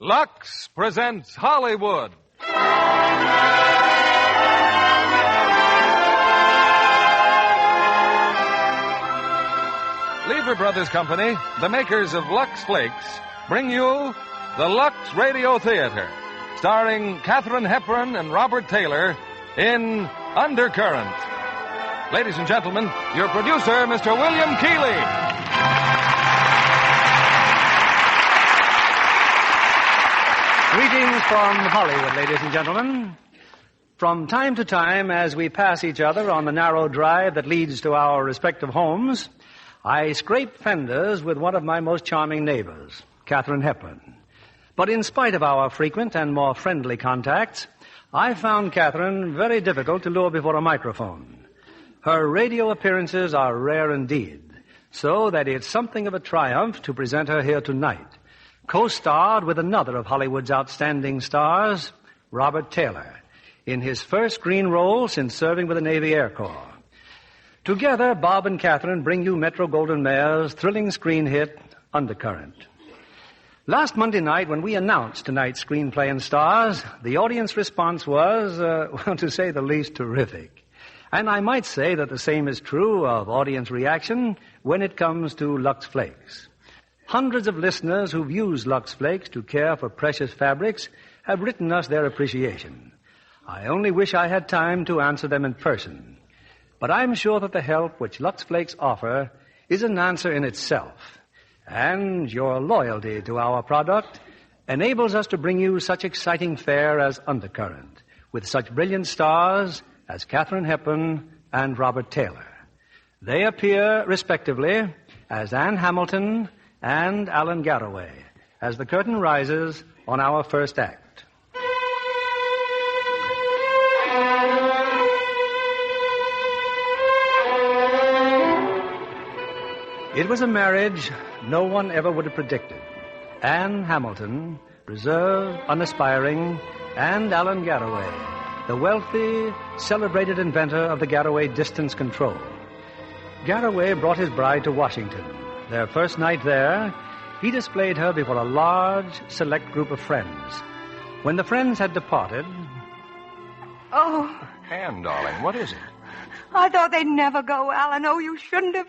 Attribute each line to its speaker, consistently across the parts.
Speaker 1: Lux presents Hollywood. Lever Brothers Company, the makers of Lux Flakes, bring you the Lux Radio Theatre, starring Katharine Hepburn and Robert Taylor in Undercurrent. Ladies and gentlemen, your producer, Mr. William Keighley.
Speaker 2: Greetings from Hollywood, ladies and gentlemen. From time to time, as we pass each other on the narrow drive that leads to our respective homes, I scrape fenders with one of my most charming neighbors, Katharine Hepburn. But in spite of our frequent and more friendly contacts, I found Katharine very difficult to lure before a microphone. Her radio appearances are rare indeed, so that it's something of a triumph to present her here tonight, co-starred with another of Hollywood's outstanding stars, Robert Taylor, in his first screen role since serving with the Navy Air Corps. Together, Bob and Katharine bring you Metro-Goldwyn-Mayer's thrilling screen hit, Undercurrent. Last Monday night, when we announced tonight's screenplay and stars, the audience response was, well, to say the least, terrific. And I might say that the same is true of audience reaction when it comes to Lux Flakes. Hundreds of listeners who've used Lux Flakes to care for precious fabrics have written us their appreciation. I only wish I had time to answer them in person. But I'm sure that the help which Lux Flakes offer is an answer in itself. And your loyalty to our product enables us to bring you such exciting fare as Undercurrent, with such brilliant stars as Katharine Hepburn and Robert Taylor. They appear, respectively, as Anne Hamilton and Alan Garraway, as the curtain rises on our first act. It was a marriage no one ever would have predicted. Anne Hamilton, reserved, unaspiring, and Alan Garraway, the wealthy, celebrated inventor of the Garraway distance control. Garraway brought his bride to Washington. Their first night there, he displayed her before a large, select group of friends. When the friends had departed...
Speaker 3: Oh.
Speaker 1: Anne, darling, what is it?
Speaker 3: I thought they'd never go, Alan. Oh, you shouldn't have.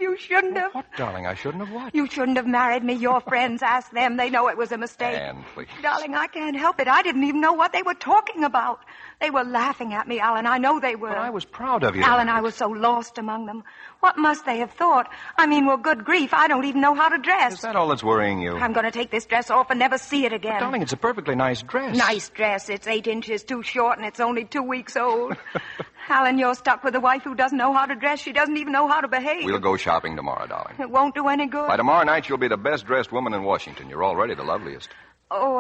Speaker 1: What, darling? I shouldn't have what?
Speaker 3: You shouldn't have married me. Your friends asked them. They know it was a mistake.
Speaker 1: Anne, please.
Speaker 3: Darling, I can't help it. I didn't even know what they were talking about. They were laughing at me, Alan. I know they were.
Speaker 1: But I was proud of you.
Speaker 3: Alan, I was so lost among them. What must they have thought? I mean, well, good grief, I don't even know how to dress.
Speaker 1: Is that all that's worrying you?
Speaker 3: I'm going to take this dress off and never see it again.
Speaker 1: But, darling, it's a perfectly nice dress.
Speaker 3: Nice dress. It's 8 inches too short and it's only 2 weeks old. Alan, you're stuck with a wife who doesn't know how to dress. She doesn't even know how to behave.
Speaker 1: We'll go shopping tomorrow, darling.
Speaker 3: It won't do any good.
Speaker 1: By tomorrow night, you'll be the best-dressed woman in Washington. You're already the loveliest.
Speaker 3: Oh,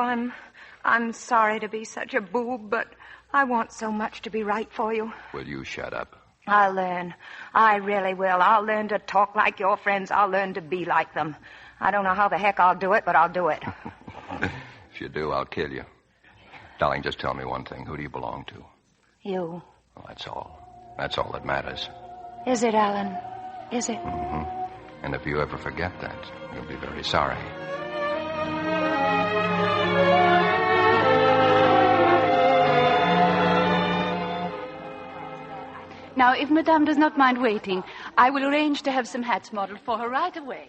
Speaker 3: I'm sorry to be such a boob, but I want so much to be right for you.
Speaker 1: Will you shut up?
Speaker 3: I'll learn. I really will. I'll learn to talk like your friends. I'll learn to be like them. I don't know how the heck I'll do it, but I'll do it.
Speaker 1: If you do, I'll kill you. Darling, just tell me one thing. Who do you belong to?
Speaker 3: You.
Speaker 1: Well, that's all. That's all that matters.
Speaker 3: Is it, Alan? Is it?
Speaker 1: Mm-hmm. And if you ever forget that, you'll be very sorry.
Speaker 4: Now, if Madame does not mind waiting, I will arrange to have some hats modeled for her right away.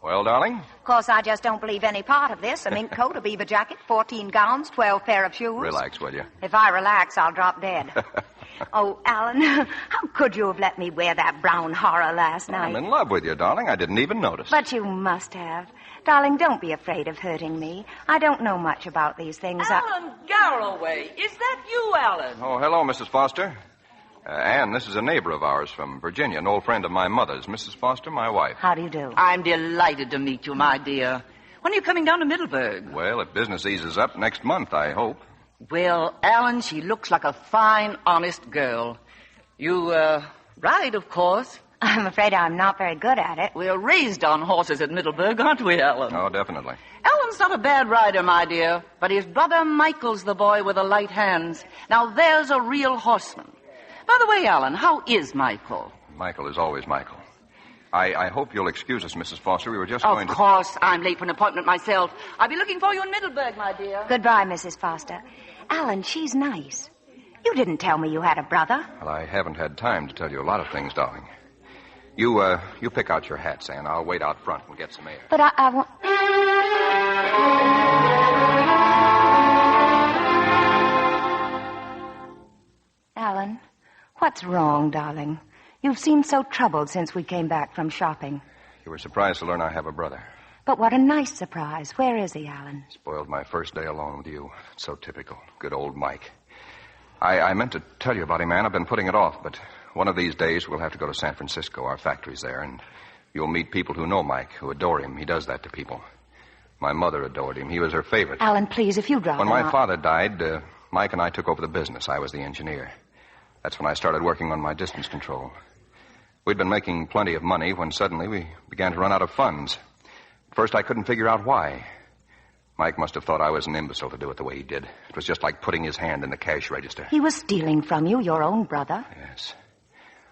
Speaker 1: Well, darling?
Speaker 3: Of course, I just don't believe any part of this. A mink coat, a beaver jacket, 14 gowns, 12 pair of shoes.
Speaker 1: Relax, will you?
Speaker 3: If I relax, I'll drop dead. Oh, Alan, how could you have let me wear that brown horror last night?
Speaker 1: I'm in love with you, darling. I didn't even notice.
Speaker 3: But you must have. Darling, don't be afraid of hurting me. I don't know much about these things.
Speaker 5: Alan Garraway. Is that you, Alan?
Speaker 1: Oh, hello, Mrs. Foster. Anne, this is a neighbor of ours from Virginia, an old friend of my mother's. Mrs. Foster, my wife.
Speaker 3: How do you do?
Speaker 5: I'm delighted to meet you, my dear. When are you coming down to Middleburg?
Speaker 1: Well, if business eases up next month, I hope.
Speaker 5: Well, Alan, she looks like a fine, honest girl. You, ride, of course.
Speaker 3: I'm afraid I'm not very good at it.
Speaker 5: We're raised on horses at Middleburg, aren't we, Alan?
Speaker 1: Oh, definitely.
Speaker 5: Alan's not a bad rider, my dear, but his brother Michael's the boy with the light hands. Now, there's a real horseman. By the way, Alan, how is Michael?
Speaker 1: Michael is always Michael.
Speaker 6: I hope you'll excuse us, Mrs. Foster. We were just going to...
Speaker 5: Of course. I'm late for an appointment myself. I'll be looking for you in Middleburg, my dear.
Speaker 3: Goodbye, Mrs. Foster. Alan, she's nice. You didn't tell me you had a brother.
Speaker 6: Well, I haven't had time to tell you a lot of things, darling. You pick out your hats, Anne. I'll wait out front and get some air.
Speaker 3: But I want... Alan, what's wrong, darling? You've seemed so troubled since we came back from shopping.
Speaker 6: You were surprised to learn I have a brother.
Speaker 3: But what a nice surprise. Where is he, Alan?
Speaker 6: Spoiled my first day alone with you. It's so typical. Good old Mike. I meant to tell you about him, Anne. I've been putting it off, but one of these days we'll have to go to San Francisco. Our factory's there, and you'll meet people who know Mike, who adore him. He does that to people. My mother adored him. He was her favorite.
Speaker 3: Alan, please, if you drop
Speaker 6: When my father died, Mike and I took over the business. I was the engineer. That's when I started working on my distance control. We'd been making plenty of money when suddenly we began to run out of funds. At first, I couldn't figure out why. Mike must have thought I was an imbecile to do it the way he did. It was just like putting his hand in the cash register.
Speaker 3: He was stealing from you, your own brother.
Speaker 6: Yes.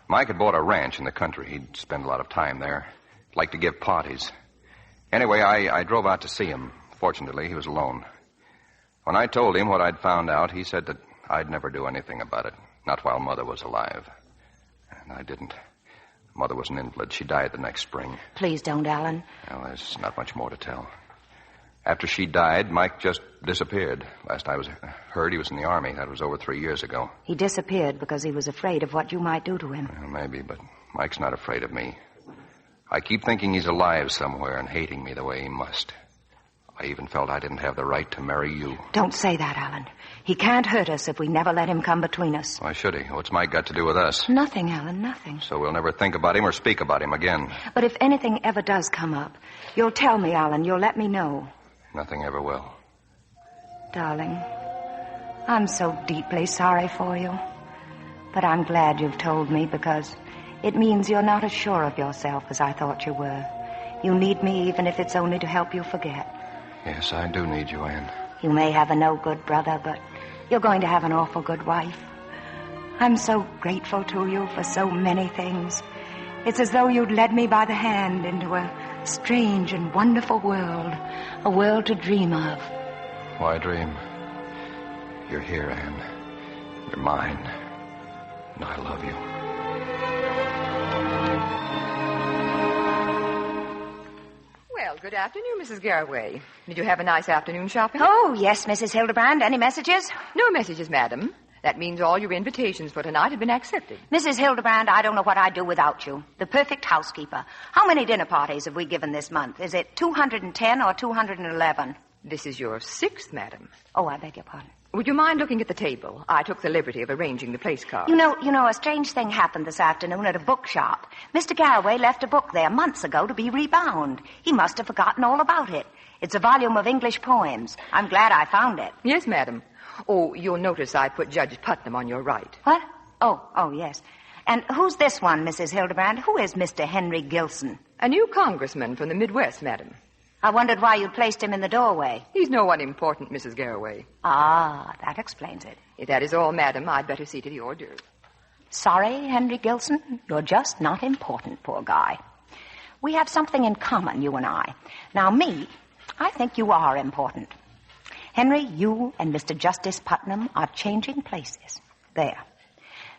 Speaker 6: Mike had bought a ranch in the country. He'd spend a lot of time there. He'd like to give parties. Anyway, I drove out to see him. Fortunately, he was alone. When I told him what I'd found out, he said that I'd never do anything about it. Not while Mother was alive. And I didn't. Mother was an invalid. She died the next spring.
Speaker 3: Please don't, Alan.
Speaker 6: Well, there's not much more to tell. After she died, Mike just disappeared. Last I heard, he was in the Army. That was over 3 years ago.
Speaker 3: He disappeared because he was afraid of what you might do to him.
Speaker 6: Well, maybe, but Mike's not afraid of me. I keep thinking he's alive somewhere and hating me the way he must. I even felt I didn't have the right to marry you.
Speaker 3: Don't say that, Alan. He can't hurt us if we never let him come between us.
Speaker 6: Why should he? What's Mike got to do with us?
Speaker 3: Nothing, Alan, nothing.
Speaker 6: So we'll never think about him or speak about him again.
Speaker 3: But if anything ever does come up, you'll tell me, Alan. You'll let me know.
Speaker 6: Nothing ever will.
Speaker 3: Darling, I'm so deeply sorry for you. But I'm glad you've told me because it means you're not as sure of yourself as I thought you were. You need me even if it's only to help you forget.
Speaker 6: Yes, I do need you, Anne.
Speaker 3: You may have a no-good brother, but you're going to have an awful good wife. I'm so grateful to you for so many things. It's as though you'd led me by the hand into a strange and wonderful world, a world to dream of.
Speaker 6: Why dream? You're here, Anne. You're mine. And I love you.
Speaker 7: Well, good afternoon, Mrs. Garraway. Did you have a nice afternoon shopping?
Speaker 3: Oh, yes, Mrs. Hildebrand. Any messages?
Speaker 7: No messages, madam. That means all your invitations for tonight have been accepted.
Speaker 3: Mrs. Hildebrand, I don't know what I'd do without you. The perfect housekeeper. How many dinner parties have we given this month? Is it 210 or 211?
Speaker 7: This is your 6th, madam.
Speaker 3: Oh, I beg your pardon.
Speaker 7: Would you mind looking at the table? I took the liberty of arranging the place cards.
Speaker 3: You know, a strange thing happened this afternoon at a bookshop. Mr. Garraway left a book there months ago to be rebound. He must have forgotten all about it. It's a volume of English poems. I'm glad I found it.
Speaker 7: Yes, madam. Oh, you'll notice I put Judge Putnam on your right.
Speaker 3: What? Oh, yes. And who's this one, Mrs. Hildebrand? Who is Mr. Henry Gilson?
Speaker 7: A new congressman from the Midwest, madam.
Speaker 3: I wondered why you placed him in the doorway.
Speaker 7: He's no one important, Mrs. Garraway.
Speaker 3: Ah, that explains it.
Speaker 7: If that is all, madam, I'd better see to the hors d'oeuvres.
Speaker 3: Sorry, Henry Gilson. You're just not important, poor guy. We have something in common, you and I. Now, me, I think you are important. Henry, you and Mr. Justice Putnam are changing places. There.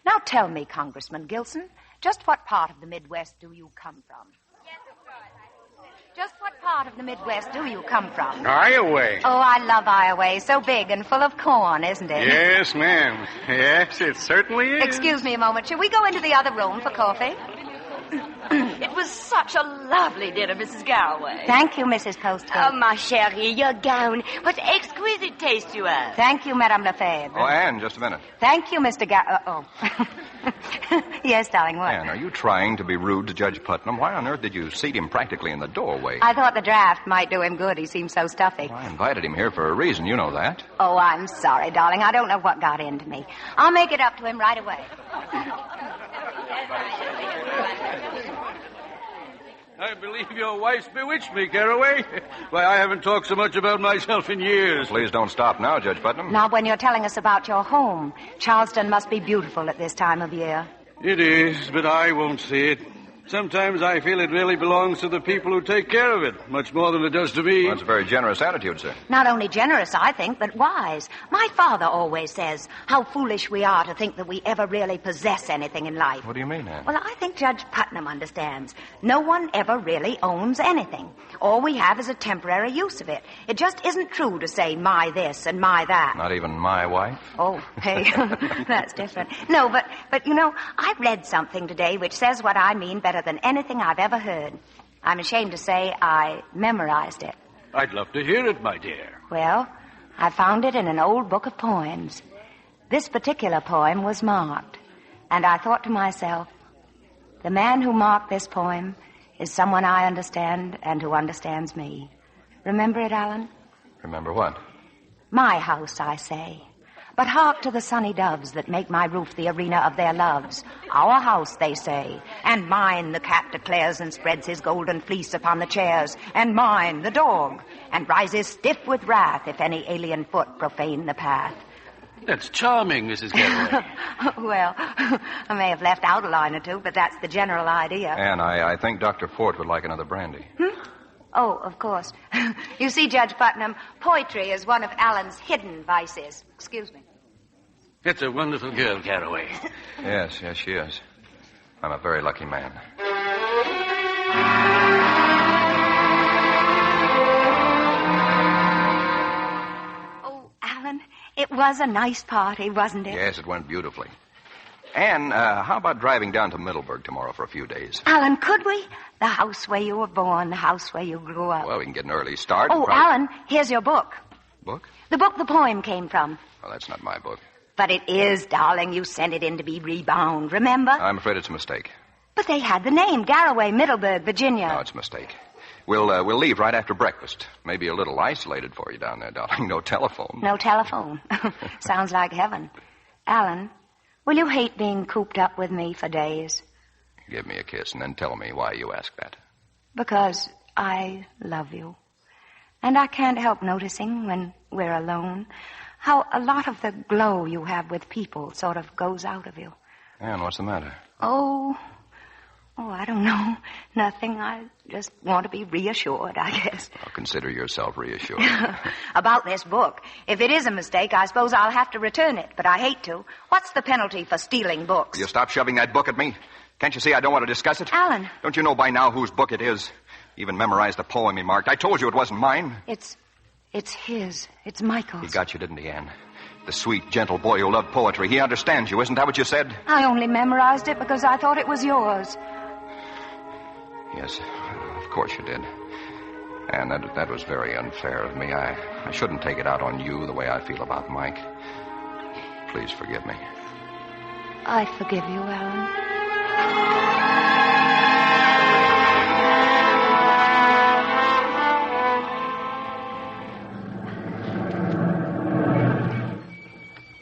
Speaker 3: Now tell me, Congressman Gilson, just what part of the Midwest do you come from? Just what part of the Midwest do you come from?
Speaker 8: Iowa.
Speaker 3: Oh, I love Iowa. So big and full of corn, isn't it?
Speaker 8: Yes, ma'am. Yes, it certainly is.
Speaker 3: Excuse me a moment. Shall we go into the other room for coffee?
Speaker 9: It was such a lovely dinner, Mrs. Garraway.
Speaker 3: Thank you, Mrs. Postgate.
Speaker 9: Oh, ma chérie, your gown. What exquisite taste you have.
Speaker 3: Thank you, Madame Lefebvre.
Speaker 6: Oh, Anne, just a minute.
Speaker 3: Thank you, Mr. Yes, darling, what?
Speaker 6: Anne, are you trying to be rude to Judge Putnam? Why on earth did you seat him practically in the doorway?
Speaker 3: I thought the draft might do him good. He seemed so stuffy.
Speaker 6: Well, I invited him here for a reason. You know that.
Speaker 3: Oh, I'm sorry, darling. I don't know what got into me. I'll make it up to him right away.
Speaker 10: I believe your wife's bewitched me, Garraway. Why, I haven't talked so much about myself in years.
Speaker 6: Please don't stop now, Judge Putnam.
Speaker 3: Now, when you're telling us about your home, Charleston must be beautiful at this time of year.
Speaker 10: It is, but I won't say it. Sometimes I feel it really belongs to the people who take care of it, much more than it does to me.
Speaker 6: Well, that's a very generous attitude, sir.
Speaker 3: Not only generous, I think, but wise. My father always says how foolish we are to think that we ever really possess anything in life.
Speaker 6: What do you mean, Anne?
Speaker 3: Well, I think Judge Putnam understands. No one ever really owns anything. All we have is a temporary use of it. It just isn't true to say my this and my that.
Speaker 6: Not even my wife?
Speaker 3: Oh, hey, that's different. No, but you know, I read something today which says what I mean better than anything I've ever heard. I'm ashamed to say I memorized it.
Speaker 10: I'd love to hear it, my dear.
Speaker 3: Well, I found it in an old book of poems. This particular poem was marked, and I thought to myself, the man who marked this poem is someone I understand and who understands me. Remember it, Alan?
Speaker 6: Remember what?
Speaker 3: My house, I say. But hark to the sunny doves that make my roof the arena of their loves. Our house, they say, and mine, the cat declares and spreads his golden fleece upon the chairs, and mine, the dog, and rises stiff with wrath if any alien foot profane the path.
Speaker 10: That's charming, Mrs. Garraway.
Speaker 3: Well, I may have left out a line or two, but that's the general idea.
Speaker 6: Anne, I think Dr. Fort would like another brandy.
Speaker 3: Oh, of course. You see, Judge Putnam, poetry is one of Alan's hidden vices. Excuse me.
Speaker 10: It's a wonderful girl, Garraway.
Speaker 6: Yes, she is. I'm a very lucky man.
Speaker 3: Oh, Alan, it was a nice party, wasn't it?
Speaker 6: Yes, it went beautifully. Anne, how about driving down to Middleburg tomorrow for a few days?
Speaker 3: Alan, could we? The house where you were born, the house where you grew up.
Speaker 6: Well, we can get an early start.
Speaker 3: Oh, Alan, here's your book.
Speaker 6: Book?
Speaker 3: The book the poem came from.
Speaker 6: Well, that's not my book.
Speaker 3: But it is, darling. You sent it in to be rebound, remember?
Speaker 6: I'm afraid it's a mistake.
Speaker 3: But they had the name, Garraway, Middleburg, Virginia.
Speaker 6: No, it's a mistake. We'll leave right after breakfast. Maybe a little isolated for you down there, darling. No telephone.
Speaker 3: No telephone. Sounds like heaven. Alan, will you hate being cooped up with me for days?
Speaker 6: Give me a kiss and then tell me why you ask that.
Speaker 3: Because I love you. And I can't help noticing when we're alone how a lot of the glow you have with people sort of goes out of you.
Speaker 6: Anne, what's the matter?
Speaker 3: Oh, I don't know. Nothing. I just want to be reassured, I guess.
Speaker 6: Well, consider yourself reassured.
Speaker 3: About this book. If it is a mistake, I suppose I'll have to return it, but I hate to. What's the penalty for stealing books?
Speaker 6: Will you stop shoving that book at me? Can't you see I don't want to discuss it?
Speaker 3: Alan.
Speaker 6: Don't you know by now whose book it is? Even memorized the poem he marked. I told you it wasn't mine.
Speaker 3: It's his. It's Michael's.
Speaker 6: He got you, didn't he, Anne? The sweet, gentle boy who loved poetry. He understands you. Isn't that what you said?
Speaker 3: I only memorized it because I thought it was yours.
Speaker 6: Yes, of course you did. And that was very unfair of me. I shouldn't take it out on you the way I feel about Mike. Please forgive me.
Speaker 3: I forgive you, Alan.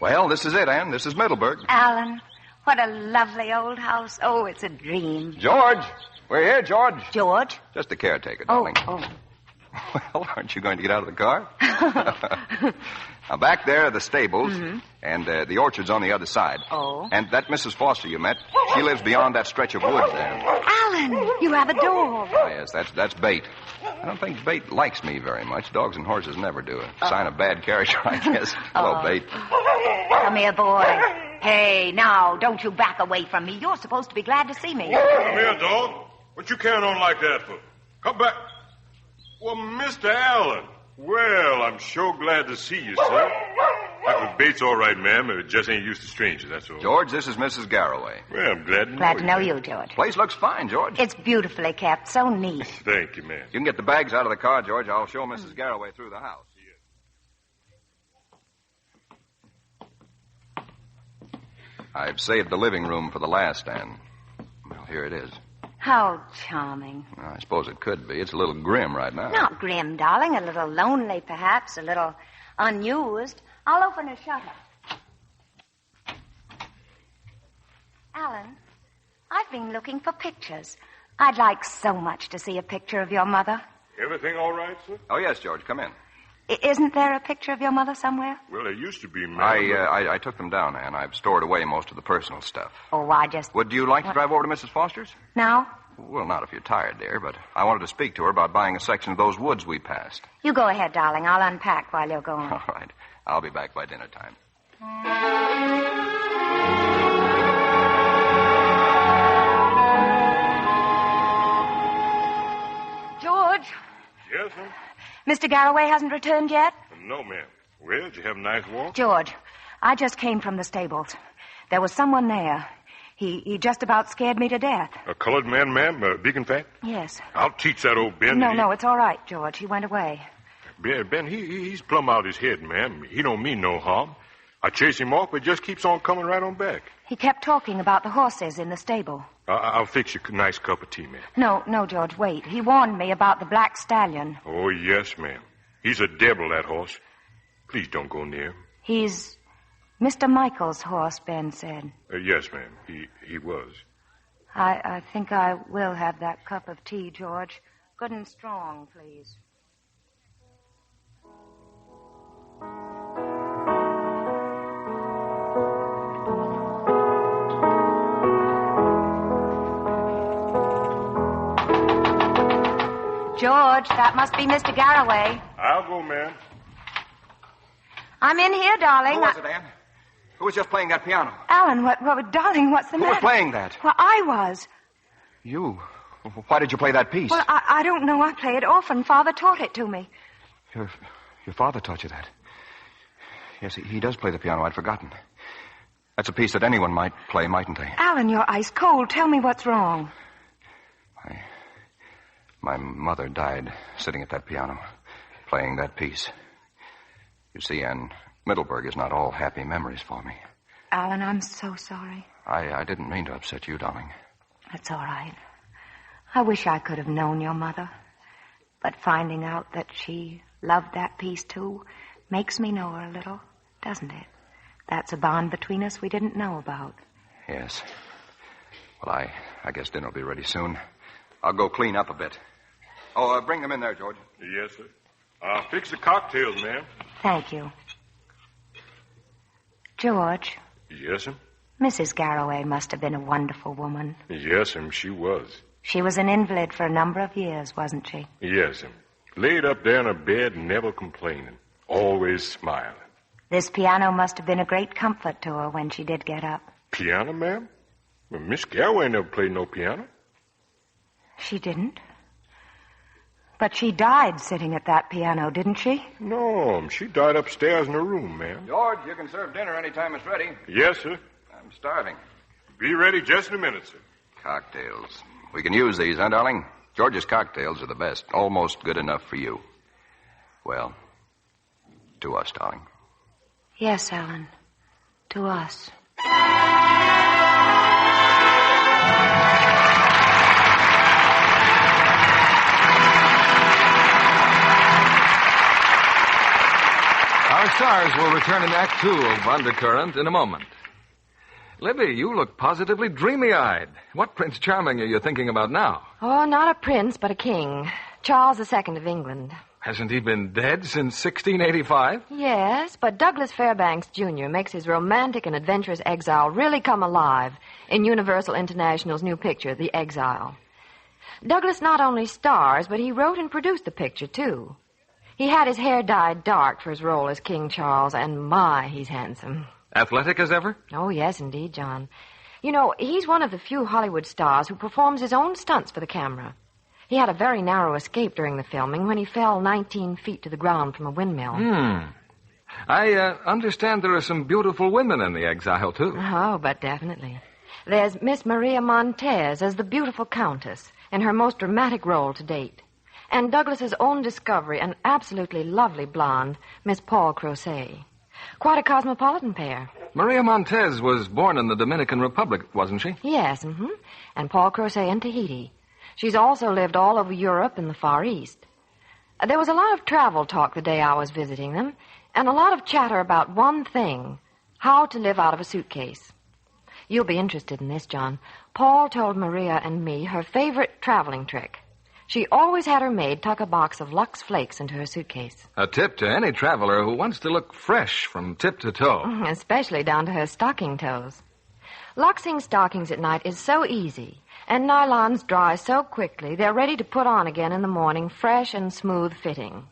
Speaker 6: Well, this is it, Anne. This is Middleburg.
Speaker 3: Alan, what a lovely old house. Oh, it's a dream.
Speaker 6: George! We're here, George.
Speaker 3: George?
Speaker 6: Just the caretaker, darling.
Speaker 3: Oh.
Speaker 6: Well, aren't you going to get out of the car? Now, back there are the stables, and the orchard's on the other side.
Speaker 3: Oh.
Speaker 6: And that Mrs. Foster you met, she lives beyond that stretch of woods there.
Speaker 3: Alan, you have a dog.
Speaker 6: Oh, yes, that's Bait. I don't think Bait likes me very much. Dogs and horses never do. A sign of bad character, I guess. Hello, Bait.
Speaker 3: Come here, boy. Hey, now, don't you back away from me. You're supposed to be glad to see me.
Speaker 11: Come here, dog. What you carrying on like that for? Come back. Well, Mr. Allen. Well, I'm sure glad to see you, sir. Bates all right, ma'am. It just ain't used to strangers, that's all.
Speaker 6: George, this is Mrs. Garraway.
Speaker 11: Well, I'm glad to know
Speaker 3: Glad to know you, George.
Speaker 6: Place looks fine, George.
Speaker 3: It's beautifully kept. So neat.
Speaker 11: Thank you, ma'am.
Speaker 6: You can get the bags out of the car, George. I'll show Mrs. Garraway through the house. I've saved the living room for the last, Anne. Well, here it is.
Speaker 3: How charming.
Speaker 6: Well, I suppose it could be. It's a little grim right now.
Speaker 3: Not grim, darling. A little lonely, perhaps. A little unused. I'll open a shutter. Alan, I've been looking for pictures. I'd like so much to see a picture of your mother.
Speaker 11: Everything all right, sir?
Speaker 6: Oh, yes, George. Come in.
Speaker 3: Isn't there a picture of your mother somewhere?
Speaker 11: Well, there used to be, ma'am.
Speaker 6: I took them down, Anne. I've stored away most of the personal stuff.
Speaker 3: Oh, I just...
Speaker 6: Would you like to drive over to Mrs. Foster's?
Speaker 3: Now?
Speaker 6: Well, not if you're tired, dear, but I wanted to speak to her about buying a section of those woods we passed.
Speaker 3: You go ahead, darling. I'll unpack while you're going.
Speaker 6: All right. I'll be back by dinner time.
Speaker 3: George.
Speaker 11: Yes, sir?
Speaker 3: Mr. Garraway hasn't returned yet?
Speaker 11: No, ma'am. Well, did you have a nice walk?
Speaker 3: George, I just came from the stables. There was someone there. He just about scared me to death.
Speaker 11: A colored man, ma'am? Big and fat?
Speaker 3: Yes.
Speaker 11: I'll teach that old Ben.
Speaker 3: No, it's all right, George. He went away.
Speaker 11: Ben, he's plumb out his head, ma'am. He don't mean no harm. I chase him off, but he just keeps on coming right on back.
Speaker 3: He kept talking about the horses in the stable.
Speaker 11: I'll fix you a nice cup of tea, ma'am.
Speaker 3: No, George, wait. He warned me about the black stallion.
Speaker 11: Oh, yes, ma'am. He's a devil, that horse. Please don't go near him.
Speaker 3: He's Mr. Michael's horse, Ben said.
Speaker 11: Yes, ma'am. He was.
Speaker 3: I think I will have that cup of tea, George. Good and strong, please. George, that must be Mr. Garraway.
Speaker 11: I'll go, ma'am.
Speaker 3: I'm in here, darling.
Speaker 6: Who was it, Ann? Who was just playing that piano?
Speaker 3: Alan, darling, what's the matter?
Speaker 6: Who was playing that?
Speaker 3: Well, I was.
Speaker 6: You? Why did you play that piece?
Speaker 3: Well, I don't know. I play it often. Father taught it to me.
Speaker 6: Your father taught you that? Yes, he does play the piano. I'd forgotten. That's a piece that anyone might play, mightn't they?
Speaker 3: Alan, you're ice cold. Tell me what's wrong.
Speaker 6: My mother died sitting at that piano, playing that piece. You see, Ann, Middleburg is not all happy memories for me.
Speaker 3: Alan, I'm so sorry.
Speaker 6: I didn't mean to upset you, darling.
Speaker 3: That's all right. I wish I could have known your mother. But finding out that she loved that piece, too, makes me know her a little, doesn't it? That's a bond between us we didn't know about.
Speaker 6: Yes. Well, I guess dinner will be ready soon. I'll go clean up a bit. Oh, bring them in there, George.
Speaker 11: Yes, sir. I'll fix the cocktails, ma'am.
Speaker 3: Thank you. George.
Speaker 11: Yes, ma'am?
Speaker 3: Mrs. Garraway must have been a wonderful woman.
Speaker 11: Yes, ma'am, she was.
Speaker 3: She was an invalid for a number of years, wasn't she?
Speaker 11: Yes, ma'am. Laid up there in her bed, never complaining. Always smiling.
Speaker 3: This piano must have been a great comfort to her when she did get up.
Speaker 11: Piano, ma'am? Well, Miss Garraway never played no piano.
Speaker 3: She didn't? But she died sitting at that piano, didn't she?
Speaker 11: No, she died upstairs in her room, ma'am.
Speaker 6: George, you can serve dinner any time it's ready.
Speaker 11: Yes, sir.
Speaker 6: I'm starving.
Speaker 11: Be ready just in a minute, sir.
Speaker 6: Cocktails. We can use these, huh, darling? George's cocktails are the best. Almost good enough for you. Well, to us, darling.
Speaker 3: Yes, Alan. To us.
Speaker 1: Our stars will return in Act 2 of Undercurrent in a moment. Libby, you look positively dreamy-eyed. What Prince Charming are you thinking about now?
Speaker 12: Oh, not a prince, but a king. Charles II of England.
Speaker 1: Hasn't he been dead since 1685?
Speaker 12: Yes, but Douglas Fairbanks, Jr. makes his romantic and adventurous exile really come alive in Universal International's new picture, The Exile. Douglas not only stars, but he wrote and produced the picture, too. He had his hair dyed dark for his role as King Charles, and my, he's handsome.
Speaker 1: Athletic as ever?
Speaker 12: Oh, yes, indeed, John. You know, he's one of the few Hollywood stars who performs his own stunts for the camera. He had a very narrow escape during the filming when he fell 19 feet to the ground from a windmill.
Speaker 1: I understand there are some beautiful women in The Exile, too.
Speaker 12: Oh, but definitely. There's Miss Maria Montez as the beautiful Countess in her most dramatic role to date. And Douglas's own discovery, an absolutely lovely blonde, Miss Paul Crozet. Quite a cosmopolitan pair.
Speaker 1: Maria Montez was born in the Dominican Republic, wasn't she?
Speaker 12: Yes, and Paul Crozet in Tahiti. She's also lived all over Europe and the Far East. There was a lot of travel talk the day I was visiting them, and a lot of chatter about one thing, how to live out of a suitcase. You'll be interested in this, John. Paul told Maria and me her favorite traveling trick. She always had her maid tuck a box of Lux Flakes into her suitcase.
Speaker 1: A tip to any traveler who wants to look fresh from tip to toe.
Speaker 12: Especially down to her stocking toes. Luxing stockings at night is so easy, and nylons dry so quickly they're ready to put on again in the morning, fresh and smooth fitting.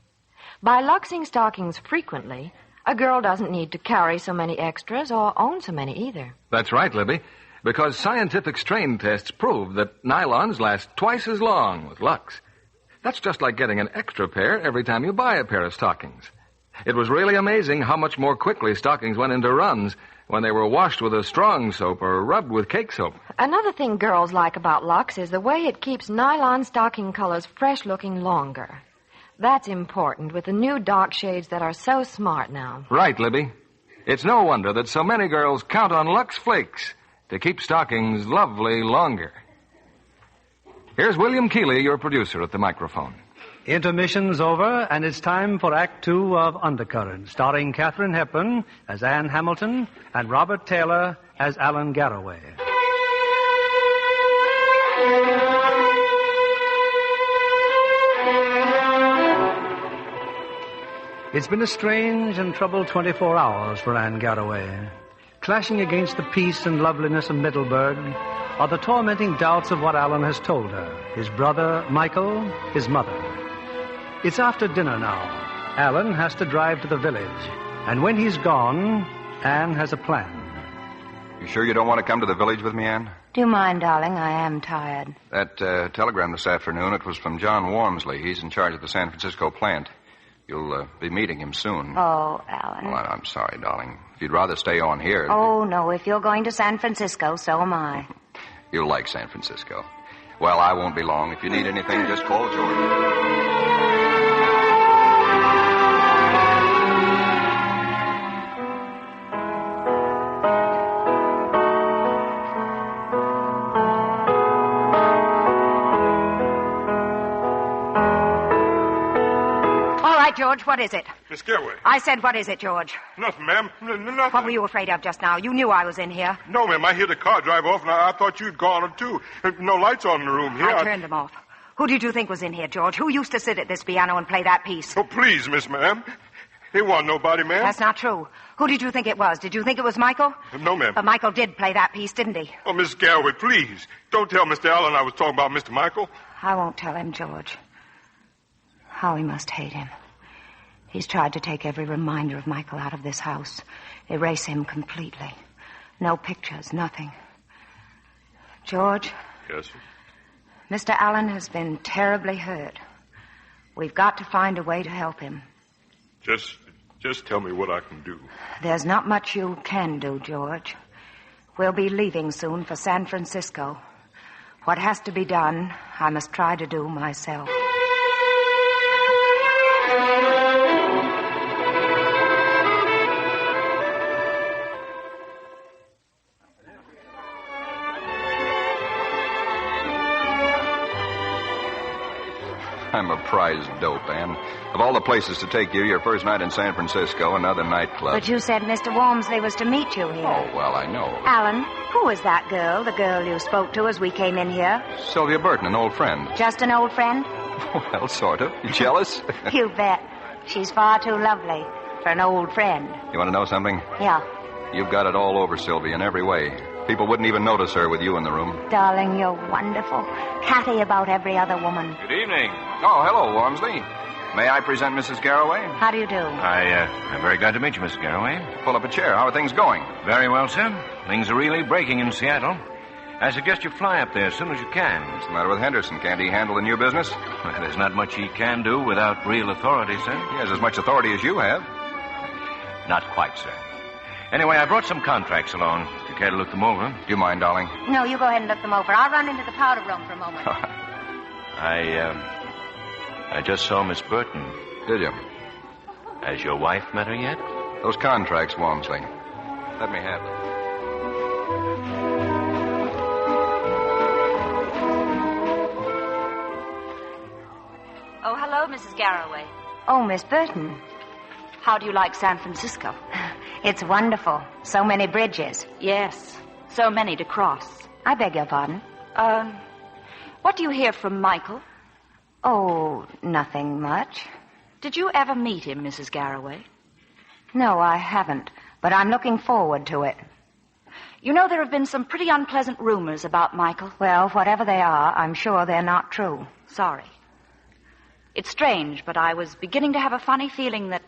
Speaker 12: By luxing stockings frequently, a girl doesn't need to carry so many extras or own so many either.
Speaker 1: That's right, Libby, because scientific strain tests prove that nylons last twice as long with Lux. That's just like getting an extra pair every time you buy a pair of stockings. It was really amazing how much more quickly stockings went into runs when they were washed with a strong soap or rubbed with cake soap.
Speaker 12: Another thing girls like about Lux is the way it keeps nylon stocking colors fresh-looking longer. That's important with the new dark shades that are so smart now.
Speaker 1: Right, Libby. It's no wonder that so many girls count on Lux Flakes to keep stockings lovely longer. Here's William Keeley, your producer, at the microphone.
Speaker 2: Intermission's over, and it's time for Act Two of Undercurrent, starring Katharine Hepburn as Anne Hamilton and Robert Taylor as Alan Garraway. It's been a strange and troubled 24 hours for Anne Garraway. Clashing against the peace and loveliness of Middleburg are the tormenting doubts of what Alan has told her, his brother, Michael, his mother. It's after dinner now. Alan has to drive to the village, and when he's gone, Anne has a plan.
Speaker 6: You sure you don't want to come to the village with me, Anne?
Speaker 3: Do you mind, darling? I am tired.
Speaker 6: That telegram this afternoon, it was from John Wormsley. He's in charge of the San Francisco plant. You'll be meeting him soon.
Speaker 3: Oh, Alan.
Speaker 6: Well, I'm sorry, darling. If you'd rather stay on here...
Speaker 3: Oh, no. If you're going to San Francisco, so am I.
Speaker 6: You'll like San Francisco. Well, I won't be long. If you need anything, just call George.
Speaker 3: George, what is it?
Speaker 11: Miss Garraway.
Speaker 3: I said, what is it, George?
Speaker 11: Nothing, ma'am. Nothing.
Speaker 3: What were you afraid of just now? You knew I was in here.
Speaker 11: No, ma'am. I hear the car drive off, and I thought you'd gone, too. No lights on in the room here.
Speaker 3: I turned them off. Who did you think was in here, George? Who used to sit at this piano and play that piece?
Speaker 11: Oh, please, Miss Ma'am. It wasn't nobody, ma'am.
Speaker 3: That's not true. Who did you think it was? Did you think it was Michael?
Speaker 11: No, ma'am.
Speaker 3: But Michael did play that piece, didn't he?
Speaker 11: Oh, Miss Garraway, please. Don't tell Mr. Allen I was talking about Mr. Michael.
Speaker 3: I won't tell him, George. How he must hate him. He's tried to take every reminder of Michael out of this house. Erase him completely. No pictures, nothing. George?
Speaker 11: Yes, sir?
Speaker 3: Mr. Allen has been terribly hurt. We've got to find a way to help him.
Speaker 11: Just tell me what I can do.
Speaker 3: There's not much you can do, George. We'll be leaving soon for San Francisco. What has to be done, I must try to do myself.
Speaker 6: I'm a prize dope, Anne. Of all the places to take you, your first night in San Francisco, another nightclub.
Speaker 3: But you said Mr. Wormsley was to meet you here.
Speaker 6: Oh, well, I know.
Speaker 3: Alan, who was that girl, the girl you spoke to as we came in here?
Speaker 6: Sylvia Burton, an old friend.
Speaker 3: Just an old friend?
Speaker 6: Well, sort of. You jealous?
Speaker 3: You bet. She's far too lovely for an old friend.
Speaker 6: You want to know something?
Speaker 3: Yeah.
Speaker 6: You've got it all over Sylvia in every way. People wouldn't even notice her with you in the room.
Speaker 3: Darling, you're wonderful. Catty about every other woman.
Speaker 6: Good evening. Oh, hello, Wormsley. May I present Mrs. Garraway?
Speaker 3: How do you do?
Speaker 13: I'm very glad to meet you, Mrs. Garraway.
Speaker 6: Pull up a chair. How are things going?
Speaker 13: Very well, sir. Things are really breaking in Seattle. I suggest you fly up there as soon as you can.
Speaker 6: What's the matter with Henderson? Can't he handle the new business?
Speaker 13: Well, there's not much he can do without real authority, sir.
Speaker 6: He has as much authority as you have.
Speaker 13: Not quite, sir. Anyway, I brought some contracts along. If you care to look them over.
Speaker 6: Do you mind, darling?
Speaker 3: No, you go ahead and look them over. I'll run into the powder room for a moment.
Speaker 13: I just saw Miss Burton.
Speaker 6: Did you?
Speaker 13: Has your wife met her yet?
Speaker 6: Those contracts, Wormsley. Let me have them.
Speaker 9: Oh, hello, Mrs. Garraway.
Speaker 3: Oh, Miss Burton.
Speaker 9: How do you like San Francisco?
Speaker 3: It's wonderful. So many bridges.
Speaker 9: Yes, so many to cross.
Speaker 3: I beg your pardon?
Speaker 9: What do you hear from Michael?
Speaker 3: Oh, nothing much.
Speaker 9: Did you ever meet him, Mrs. Garraway?
Speaker 3: No, I haven't, but I'm looking forward to it.
Speaker 9: You know, there have been some pretty unpleasant rumors about Michael.
Speaker 3: Well, whatever they are, I'm sure they're not true.
Speaker 9: Sorry. It's strange, but I was beginning to have a funny feeling that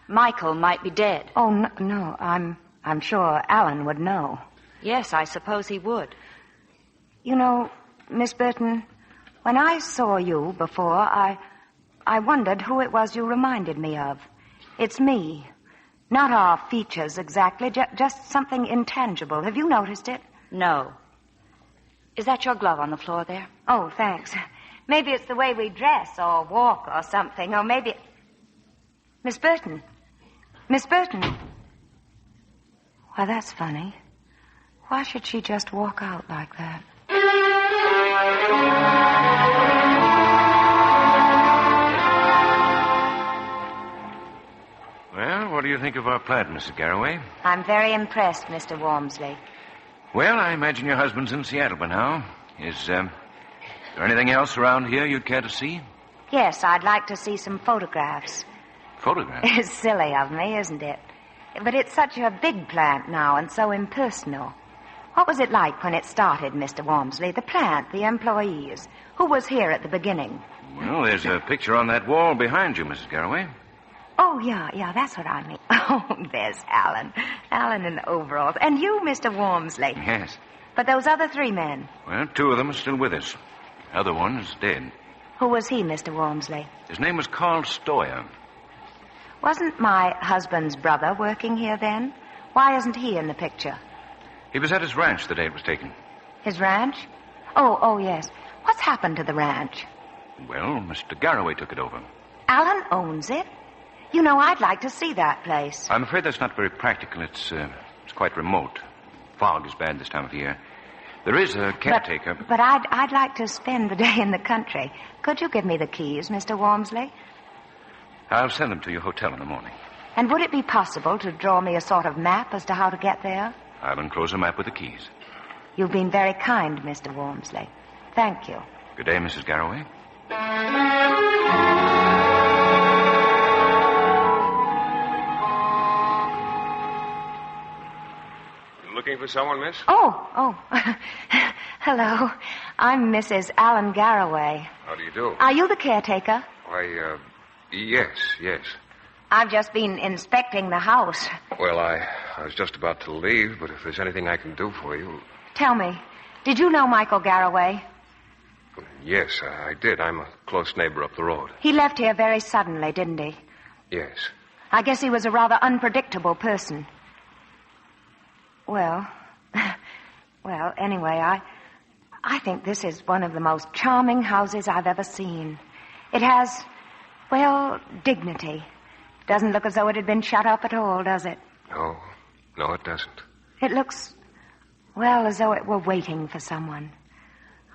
Speaker 9: Michael might be dead.
Speaker 3: Oh, no. I'm sure Alan would know.
Speaker 9: Yes, I suppose he would.
Speaker 3: You know, Miss Burton, when I saw you before, I wondered who it was you reminded me of. It's me. Not our features exactly, just something intangible. Have you noticed it?
Speaker 9: No. Is that your glove on the floor there?
Speaker 3: Oh, thanks. Maybe it's the way we dress or walk or something, or maybe... Miss Burton. Miss Burton. Why, that's funny. Why should she just walk out like that?
Speaker 13: Well, what do you think of our plan, Mrs. Garraway?
Speaker 3: I'm very impressed, Mr. Walmsley.
Speaker 13: Well, I imagine your husband's in Seattle by now. Is there anything else around here you'd care to see?
Speaker 3: Yes, I'd like to see some photographs.
Speaker 13: Photographs?
Speaker 3: It's silly of me, isn't it? But it's such a big plant now and so impersonal. What was it like when it started, Mr. Walmsley? The plant, the employees. Who was here at the beginning?
Speaker 13: Well, there's a picture on that wall behind you, Mrs. Garraway.
Speaker 3: Oh, yeah, that's what I mean. Oh, there's Alan. Alan in overalls. And you, Mr. Walmsley.
Speaker 13: Yes.
Speaker 3: But those other three men.
Speaker 13: Well, two of them are still with us. The other one is dead.
Speaker 3: Who was he, Mr. Walmsley?
Speaker 13: His name was Carl Stoyer.
Speaker 3: Wasn't my husband's brother working here then? Why isn't he in the picture?
Speaker 13: He was at his ranch the day it was taken.
Speaker 3: His ranch? Oh, yes. What's happened to the ranch?
Speaker 13: Well, Mr. Garraway took it over.
Speaker 3: Alan owns it? You know, I'd like to see that place.
Speaker 13: I'm afraid that's not very practical. It's quite remote. Fog is bad this time of year. There is a caretaker.
Speaker 3: But I'd like to spend the day in the country. Could you give me the keys, Mr. Walmsley?
Speaker 13: I'll send them to your hotel in the morning.
Speaker 3: And would it be possible to draw me a sort of map as to how to get there?
Speaker 13: I'll enclose a map with the keys.
Speaker 3: You've been very kind, Mr. Walmsley. Thank you.
Speaker 13: Good day, Mrs. Garraway.
Speaker 14: Looking for someone, miss?
Speaker 3: Oh. Hello. I'm Mrs. Alan Garraway.
Speaker 14: How do you do?
Speaker 3: Are you the caretaker?
Speaker 14: Why, yes.
Speaker 3: I've just been inspecting the house.
Speaker 14: Well, I was just about to leave, but if there's anything I can do for you...
Speaker 3: Tell me, did you know Michael Garraway?
Speaker 14: Yes, I did. I'm a close neighbor up the road.
Speaker 3: He left here very suddenly, didn't he?
Speaker 14: Yes.
Speaker 3: I guess he was a rather unpredictable person. Well, anyway, I think this is one of the most charming houses I've ever seen. It has, dignity. Doesn't look as though it had been shut up at all, does it?
Speaker 14: No, it doesn't.
Speaker 3: It looks, as though it were waiting for someone.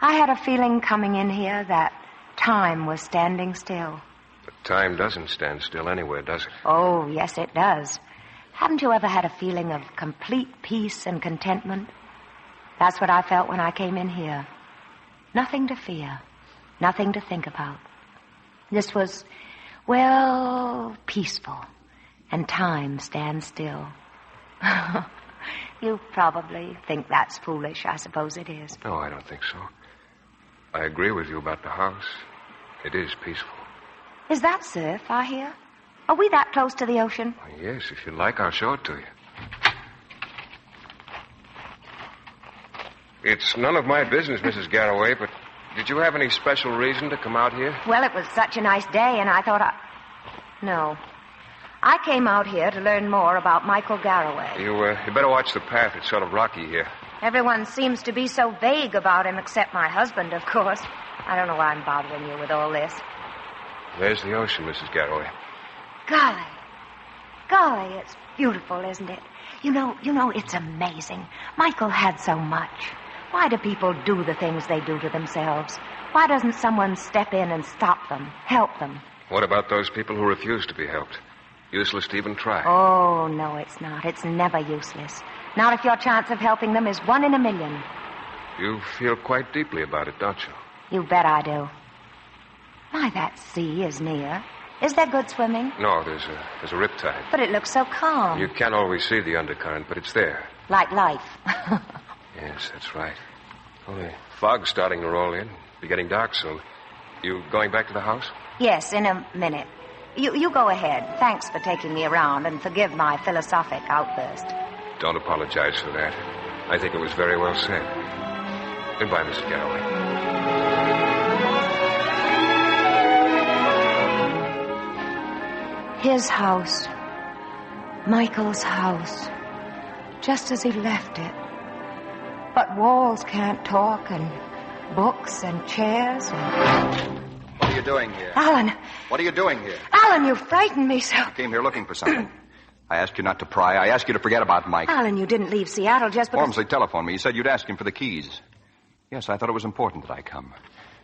Speaker 3: I had a feeling coming in here that time was standing still.
Speaker 14: But time doesn't stand still anywhere, does it?
Speaker 3: Oh, yes, it does. Haven't you ever had a feeling of complete peace and contentment? That's what I felt when I came in here. Nothing to fear. Nothing to think about. This was, peaceful. And time stands still. You probably think that's foolish. I suppose it is.
Speaker 14: No, I don't think so. I agree with you about the house. It is peaceful.
Speaker 3: Is that surf, I hear? Are we that close to the ocean?
Speaker 14: Yes, if you'd like, I'll show it to you. It's none of my business, Mrs. Garraway, but did you have any special reason to come out here?
Speaker 3: Well, it was such a nice day, and I thought No. I came out here to learn more about Michael Garraway.
Speaker 14: You better watch the path. It's sort of rocky here.
Speaker 3: Everyone seems to be so vague about him, except my husband, of course. I don't know why I'm bothering you with all this.
Speaker 14: There's the ocean, Mrs. Garraway.
Speaker 3: Golly, it's beautiful, isn't it? You know, it's amazing. Michael had so much. Why do people do the things they do to themselves? Why doesn't someone step in and stop them, help them?
Speaker 14: What about those people who refuse to be helped? Useless to even try.
Speaker 3: Oh, no, it's not. It's never useless. Not if your chance of helping them is 1 in a million.
Speaker 14: You feel quite deeply about it, don't you?
Speaker 3: You bet I do. My, that sea is near. Is there good swimming?
Speaker 14: No, there's a riptide.
Speaker 3: But it looks so calm.
Speaker 14: You can't always see the undercurrent, but it's there.
Speaker 3: Like life.
Speaker 14: Yes, that's right. Well, the fog's starting to roll in. Be getting dark soon. You going back to the house?
Speaker 3: Yes, in a minute. You go ahead. Thanks for taking me around, and forgive my philosophic outburst.
Speaker 14: Don't apologize for that. I think it was very well said. Goodbye, Mrs. Galloway.
Speaker 3: His house. Michael's house. Just as he left it. But walls can't talk, and books and chairs and...
Speaker 6: What are you doing here?
Speaker 3: Alan!
Speaker 6: What are you doing here?
Speaker 3: Alan, you frightened me so.
Speaker 6: I came here looking for something. I asked you not to pry. I asked you to forget about Mike.
Speaker 3: Alan, you didn't leave Seattle just because...
Speaker 6: Ormsley telephoned me. He said you'd ask him for the keys. Yes, I thought it was important that I come.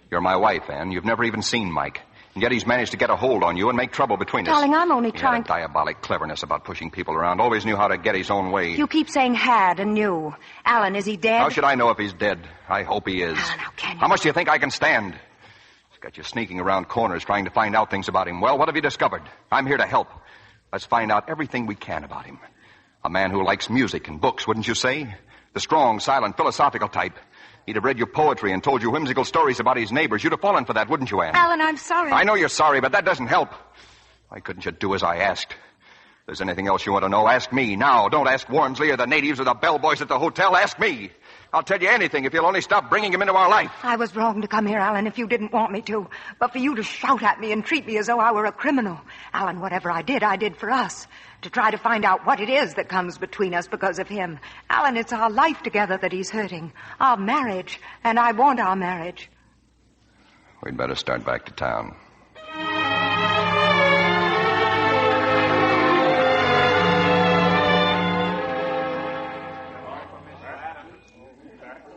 Speaker 6: You're my wife, Anne. You've never even seen Mike. And yet he's managed to get a hold on you and make trouble between us.
Speaker 3: Darling, I'm only trying...
Speaker 6: He had a diabolic cleverness about pushing people around. Always knew how to get his own way.
Speaker 3: You keep saying had and knew. Alan, is he dead?
Speaker 6: How should I know if he's dead? I hope he is.
Speaker 3: Alan, how can you?
Speaker 6: How much do you think I can stand? He's got you sneaking around corners trying to find out things about him. Well, what have you discovered? I'm here to help. Let's find out everything we can about him. A man who likes music and books, wouldn't you say? The strong, silent, philosophical type. He'd have read your poetry and told you whimsical stories about his neighbors. You'd have fallen for that, wouldn't you, Anne?
Speaker 3: Alan, I'm sorry.
Speaker 6: I know you're sorry, but that doesn't help. Why couldn't you do as I asked? If there's anything else you want to know, ask me now. Don't ask Wormsley or the natives or the bellboys at the hotel. Ask me. I'll tell you anything if you'll only stop bringing him into our life.
Speaker 3: I was wrong to come here, Alan, if you didn't want me to. But for you to shout at me and treat me as though I were a criminal. Alan, whatever I did for us. To try to find out what it is that comes between us because of him. Alan, it's our life together that he's hurting. Our marriage. And I want our marriage.
Speaker 6: We'd better start back to town.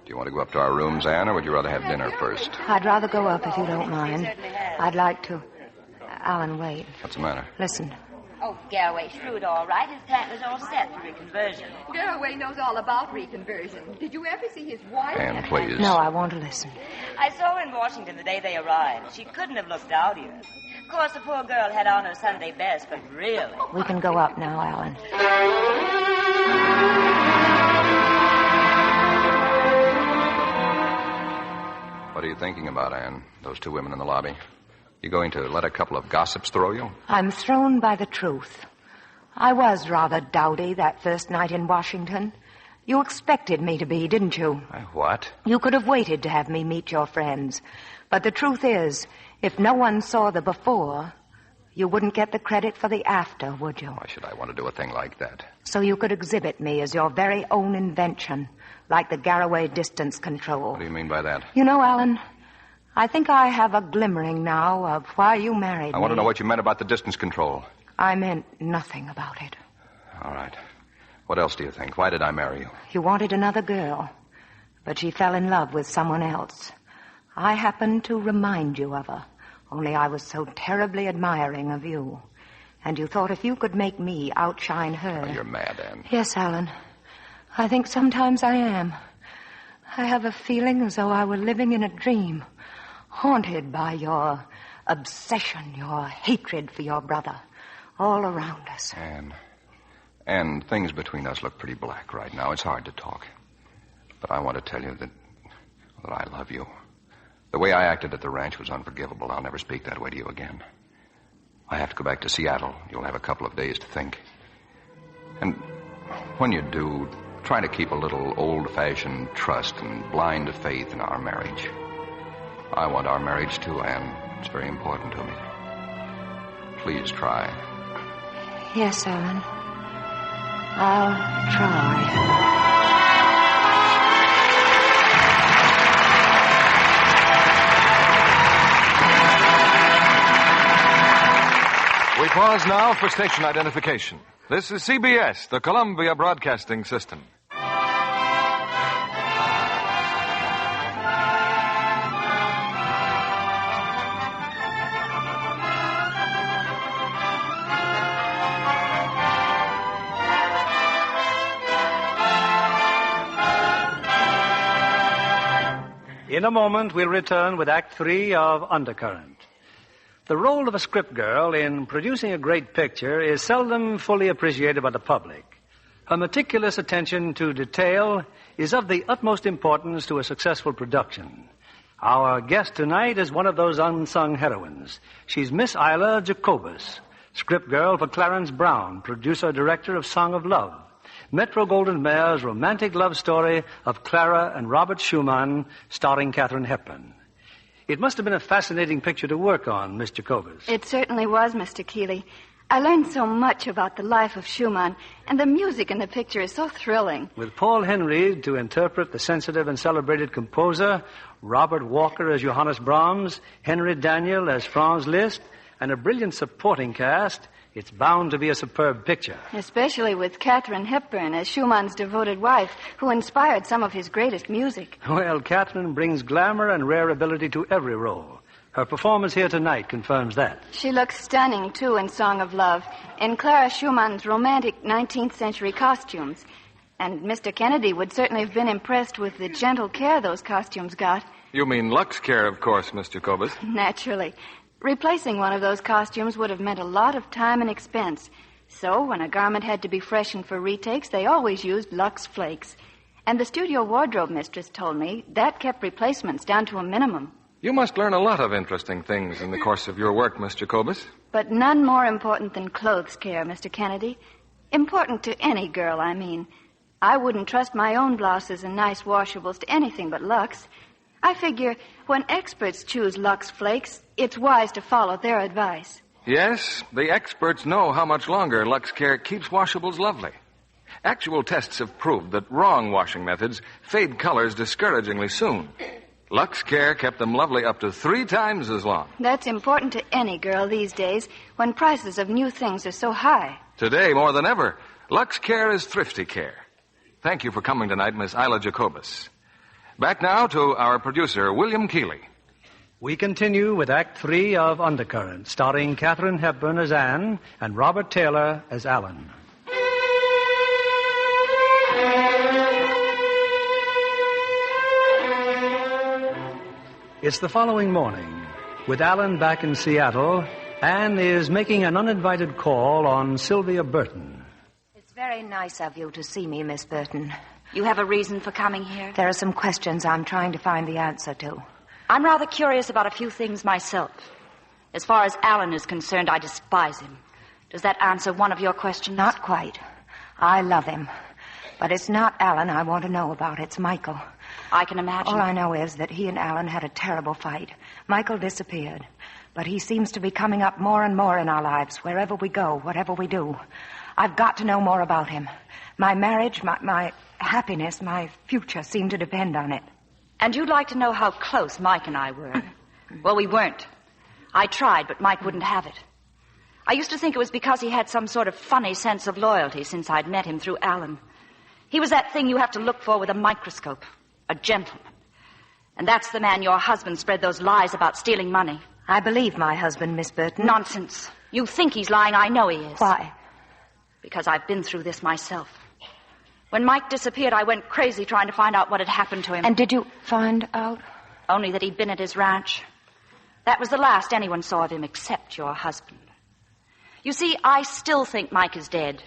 Speaker 6: Do you want to go up to our rooms, Anne, or would you rather have dinner first?
Speaker 3: I'd rather go up if you don't mind. I'd like to... Alan, wait.
Speaker 6: What's the matter?
Speaker 3: Listen.
Speaker 15: Oh, Garraway shrewd, all right. His plan was all set for reconversion.
Speaker 7: Garraway knows all about reconversion. Did you ever see his wife?
Speaker 6: Anne, please.
Speaker 3: No, I want to listen.
Speaker 15: I saw her in Washington the day they arrived. She couldn't have looked dowdier. Of course, the poor girl had on her Sunday best, but really...
Speaker 3: We can go up now, Alan.
Speaker 6: What are you thinking about, Anne? Those two women in the lobby? You going to let a couple of gossips throw you?
Speaker 3: I'm thrown by the truth. I was rather dowdy that first night in Washington. You expected me to be, didn't you?
Speaker 6: What?
Speaker 3: You could have waited to have me meet your friends. But the truth is, if no one saw the before, you wouldn't get the credit for the after, would you?
Speaker 6: Why should I want to do a thing like that?
Speaker 3: So you could exhibit me as your very own invention, like the Garraway distance control.
Speaker 6: What do you mean by that?
Speaker 3: You know, Alan, I think I have a glimmering now of why you married me.
Speaker 6: I want to know what you meant about the distance control.
Speaker 3: I meant nothing about it.
Speaker 6: All right. What else do you think? Why did I marry you?
Speaker 3: You wanted another girl, but she fell in love with someone else. I happened to remind you of her, only I was so terribly admiring of you. And you thought if you could make me outshine her...
Speaker 6: Oh, you're mad, Anne.
Speaker 3: Yes, Alan. I think sometimes I am. I have a feeling as though I were living in a dream, haunted by your obsession, your hatred for your brother, all around us.
Speaker 6: Anne, things between us look pretty black right now. It's hard to talk. But I want to tell you that I love you. The way I acted at the ranch was unforgivable. I'll never speak that way to you again. I have to go back to Seattle. You'll have a couple of days to think. And when you do, try to keep a little old-fashioned trust and blind faith in our marriage. I want our marriage, too, Anne. It's very important to me. Please try.
Speaker 3: Yes, Alan. I'll try.
Speaker 1: We pause now for station identification. This is CBS, the Columbia Broadcasting System.
Speaker 2: In a moment, we'll return with Act 3 of Undercurrent. The role of a script girl in producing a great picture is seldom fully appreciated by the public. Her meticulous attention to detail is of the utmost importance to a successful production. Our guest tonight is one of those unsung heroines. She's Miss Isla Jacobus, script girl for Clarence Brown, producer-director of Song of Love, Metro-Goldwyn-Mayer's romantic love story of Clara and Robert Schumann, starring Katharine Hepburn. It must have been a fascinating picture to work on, Miss Jacobus.
Speaker 4: It certainly was, Mr. Keeley. I learned so much about the life of Schumann, and the music in the picture is so thrilling.
Speaker 2: With Paul Henry to interpret the sensitive and celebrated composer, Robert Walker as Johannes Brahms, Henry Daniel as Franz Liszt, and a brilliant supporting cast, it's bound to be a superb picture.
Speaker 4: Especially with Katharine Hepburn as Schumann's devoted wife, who inspired some of his greatest music.
Speaker 2: Well, Katharine brings glamour and rare ability to every role. Her performance here tonight confirms that.
Speaker 4: She looks stunning, too, in Song of Love, in Clara Schumann's romantic 19th century costumes. And Mr. Kennedy would certainly have been impressed with the gentle care those costumes got.
Speaker 1: You mean Lux Care, of course, Miss Jacobus.
Speaker 4: Naturally. Replacing one of those costumes would have meant a lot of time and expense. So, when a garment had to be freshened for retakes, they always used Lux Flakes. And the studio wardrobe mistress told me that kept replacements down to a minimum.
Speaker 1: You must learn a lot of interesting things in the course of your work, Miss Jacobus.
Speaker 4: But none more important than clothes care, Mr. Kennedy. Important to any girl, I mean. I wouldn't trust my own blouses and nice washables to anything but Lux. I figure when experts choose Lux Flakes, it's wise to follow their advice.
Speaker 1: Yes, the experts know how much longer Lux Care keeps washables lovely. Actual tests have proved that wrong washing methods fade colors discouragingly soon. Lux Care kept them lovely up to 3 times as long.
Speaker 4: That's important to any girl these days when prices of new things are so high.
Speaker 1: Today, more than ever, Lux Care is thrifty care. Thank you for coming tonight, Miss Isla Jacobus. Back now to our producer, William Keeley.
Speaker 2: We continue with Act 3 of Undercurrent, starring Katharine Hepburn as Anne and Robert Taylor as Alan. It's the following morning. With Alan back in Seattle, Anne is making an uninvited call on Sylvia Burton.
Speaker 3: It's very nice of you to see me, Miss Burton.
Speaker 9: You have a reason for coming here?
Speaker 3: There are some questions I'm trying to find the answer to.
Speaker 9: I'm rather curious about a few things myself. As far as Alan is concerned, I despise him. Does that answer one of your questions?
Speaker 3: Not quite. I love him. But it's not Alan I want to know about. It's Michael.
Speaker 9: I can imagine.
Speaker 3: All I know is that he and Alan had a terrible fight. Michael disappeared. But he seems to be coming up more and more in our lives, wherever we go, whatever we do. I've got to know more about him. My marriage, my happiness, my future seem to depend on it.
Speaker 9: And you'd like to know how close Mike and I were? Well, we weren't. I tried, but Mike wouldn't have it. I used to think it was because he had some sort of funny sense of loyalty since I'd met him through Alan. He was that thing you have to look for with a microscope. A gentleman. And that's the man your husband spread those lies about stealing money.
Speaker 3: I believe my husband, Miss Burton.
Speaker 9: Nonsense. You think he's lying. I know he is.
Speaker 3: Why?
Speaker 9: Because I've been through this myself. When Mike disappeared, I went crazy trying to find out what had happened to him.
Speaker 3: And did you find out?
Speaker 9: Only that he'd been at his ranch. That was the last anyone saw of him except your husband. You see, I still think Mike is dead.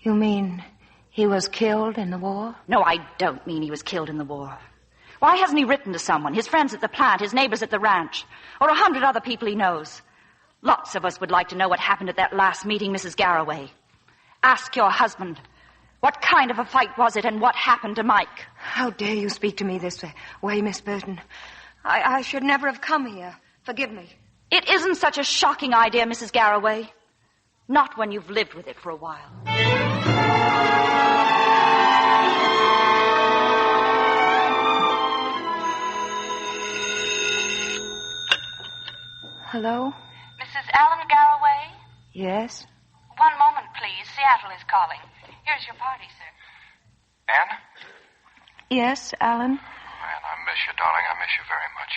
Speaker 3: You mean he was killed in the war?
Speaker 9: No, I don't mean he was killed in the war. Why hasn't he written to someone? His friends at the plant, his neighbors at the ranch, or 100 other people he knows. Lots of us would like to know what happened at that last meeting, Mrs. Garraway. Ask your husband. What kind of a fight was it, and what happened to Mike?
Speaker 3: How dare you speak to me this way, Miss Burton? I should never have come here. Forgive me.
Speaker 9: It isn't such a shocking idea, Mrs. Garraway. Not when you've lived with it for a while.
Speaker 3: Hello?
Speaker 16: Mrs. Alan Garraway?
Speaker 3: Yes?
Speaker 16: One moment, please. Seattle is calling. Here's your party, sir.
Speaker 6: Anne?
Speaker 3: Yes, Alan?
Speaker 6: Anne, I miss you, darling. I miss you very much.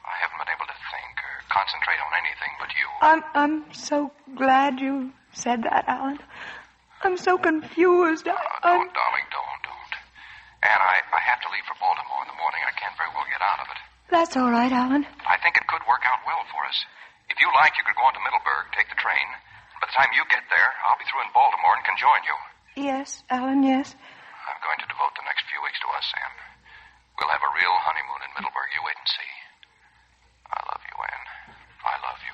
Speaker 6: I haven't been able to think or concentrate on anything but you.
Speaker 3: I'm so glad you said that, Alan. I'm so confused.
Speaker 6: Don't, darling, don't. Anne, I have to leave for Baltimore in the morning. I can't very well get out of it.
Speaker 3: That's all right, Alan.
Speaker 6: I think it could work out well for us. If If you like, you could go on to Middleburg, take the train. By the time you get there, I'll be through in Baltimore and can join you.
Speaker 3: Yes, Alan, yes.
Speaker 6: I'm going to devote the next few weeks to us, Sam. We'll have a real honeymoon in Middleburg. You wait and see. I love you, Anne. I love you.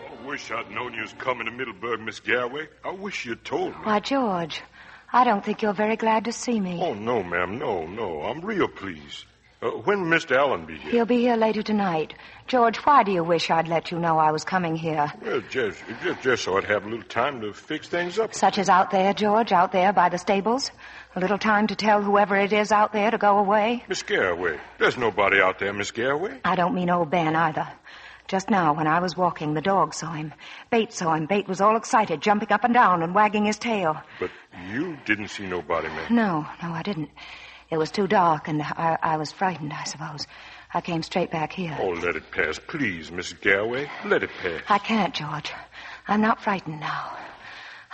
Speaker 11: I wish I'd known you was coming to Middleburg, Miss Garraway. I wish you'd told me.
Speaker 3: Why, George, I don't think you're very glad to see me.
Speaker 11: Oh, no, ma'am. No. I'm real pleased. When will Mr. Allen be here?
Speaker 3: He'll be here later tonight. George, why do you wish I'd let you know I was coming here?
Speaker 11: Well, just so I'd have a little time to fix things up.
Speaker 3: Such as out there, George, out there by the stables? A little time to tell whoever it is out there to go away?
Speaker 11: Miss Garraway, there's nobody out there, Miss Garraway.
Speaker 3: I don't mean old Ben either. Just now, when I was walking, the dog saw him. Bate saw him. Bate was all excited, jumping up and down and wagging his tail.
Speaker 11: But you didn't see nobody, ma'am.
Speaker 3: No, I didn't. It was too dark, and I was frightened, I suppose. I came straight back here.
Speaker 11: Oh, let it pass. Please, Miss Garraway. Let it pass.
Speaker 3: I can't, George. I'm not frightened now.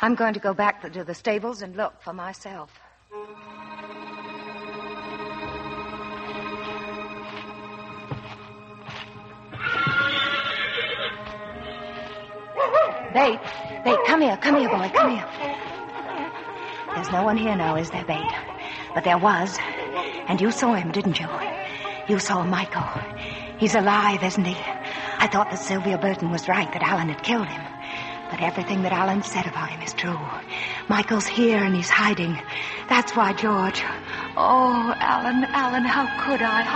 Speaker 3: I'm going to go back to the stables and look for myself. Bate, come here, boy, come here. There's no one here now, is there, Bate? But there was. And you saw him, didn't you? You saw Michael. He's alive, isn't he? I thought that Sylvia Burton was right, that Alan had killed him. But everything that Alan said about him is true. Michael's here and he's hiding. That's why, George. Oh, Alan, how could I?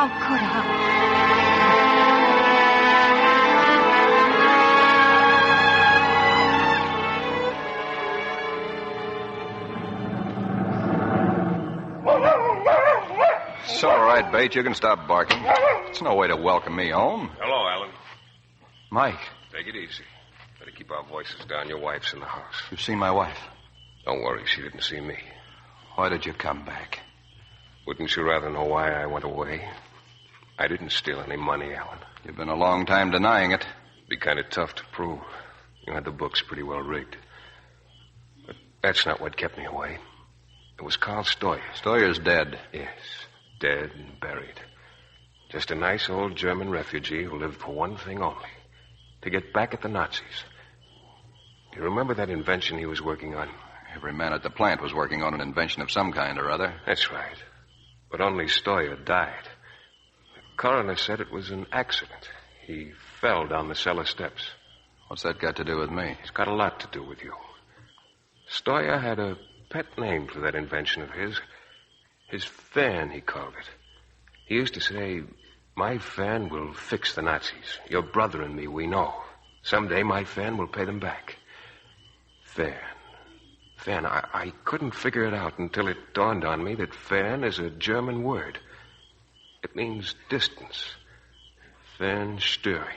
Speaker 6: It's all right, Bates. You can stop barking. It's no way to welcome me home.
Speaker 14: Hello, Alan.
Speaker 6: Mike.
Speaker 14: Take it easy. Better keep our voices down. Your wife's in the house.
Speaker 6: You've seen my wife?
Speaker 14: Don't worry. She didn't see me.
Speaker 6: Why did you come back?
Speaker 14: Wouldn't you rather know why I went away? I didn't steal any money, Alan.
Speaker 6: You've been a long time denying it.
Speaker 14: Be kind of tough to prove. You had the books pretty well rigged. But that's not what kept me away. It was Carl Steuer.
Speaker 6: Steuer's dead.
Speaker 14: Yes, dead and buried. Just a nice old German refugee who lived for one thing only. To get back at the Nazis. Do you remember that invention he was working on?
Speaker 6: Every man at the plant was working on an invention of some kind or other.
Speaker 14: That's right. But only Steuer died. The coroner said it was an accident. He fell down the cellar steps.
Speaker 6: What's that got to do with me?
Speaker 14: It's got a lot to do with you. Steuer had a pet name for that invention of his. His fan, he called it. He used to say, "My fan will fix the Nazis. Your brother and me, we know. Someday my fan will pay them back." Fan. I couldn't figure it out until it dawned on me that fan is a German word. It means distance. Fernsteuerung.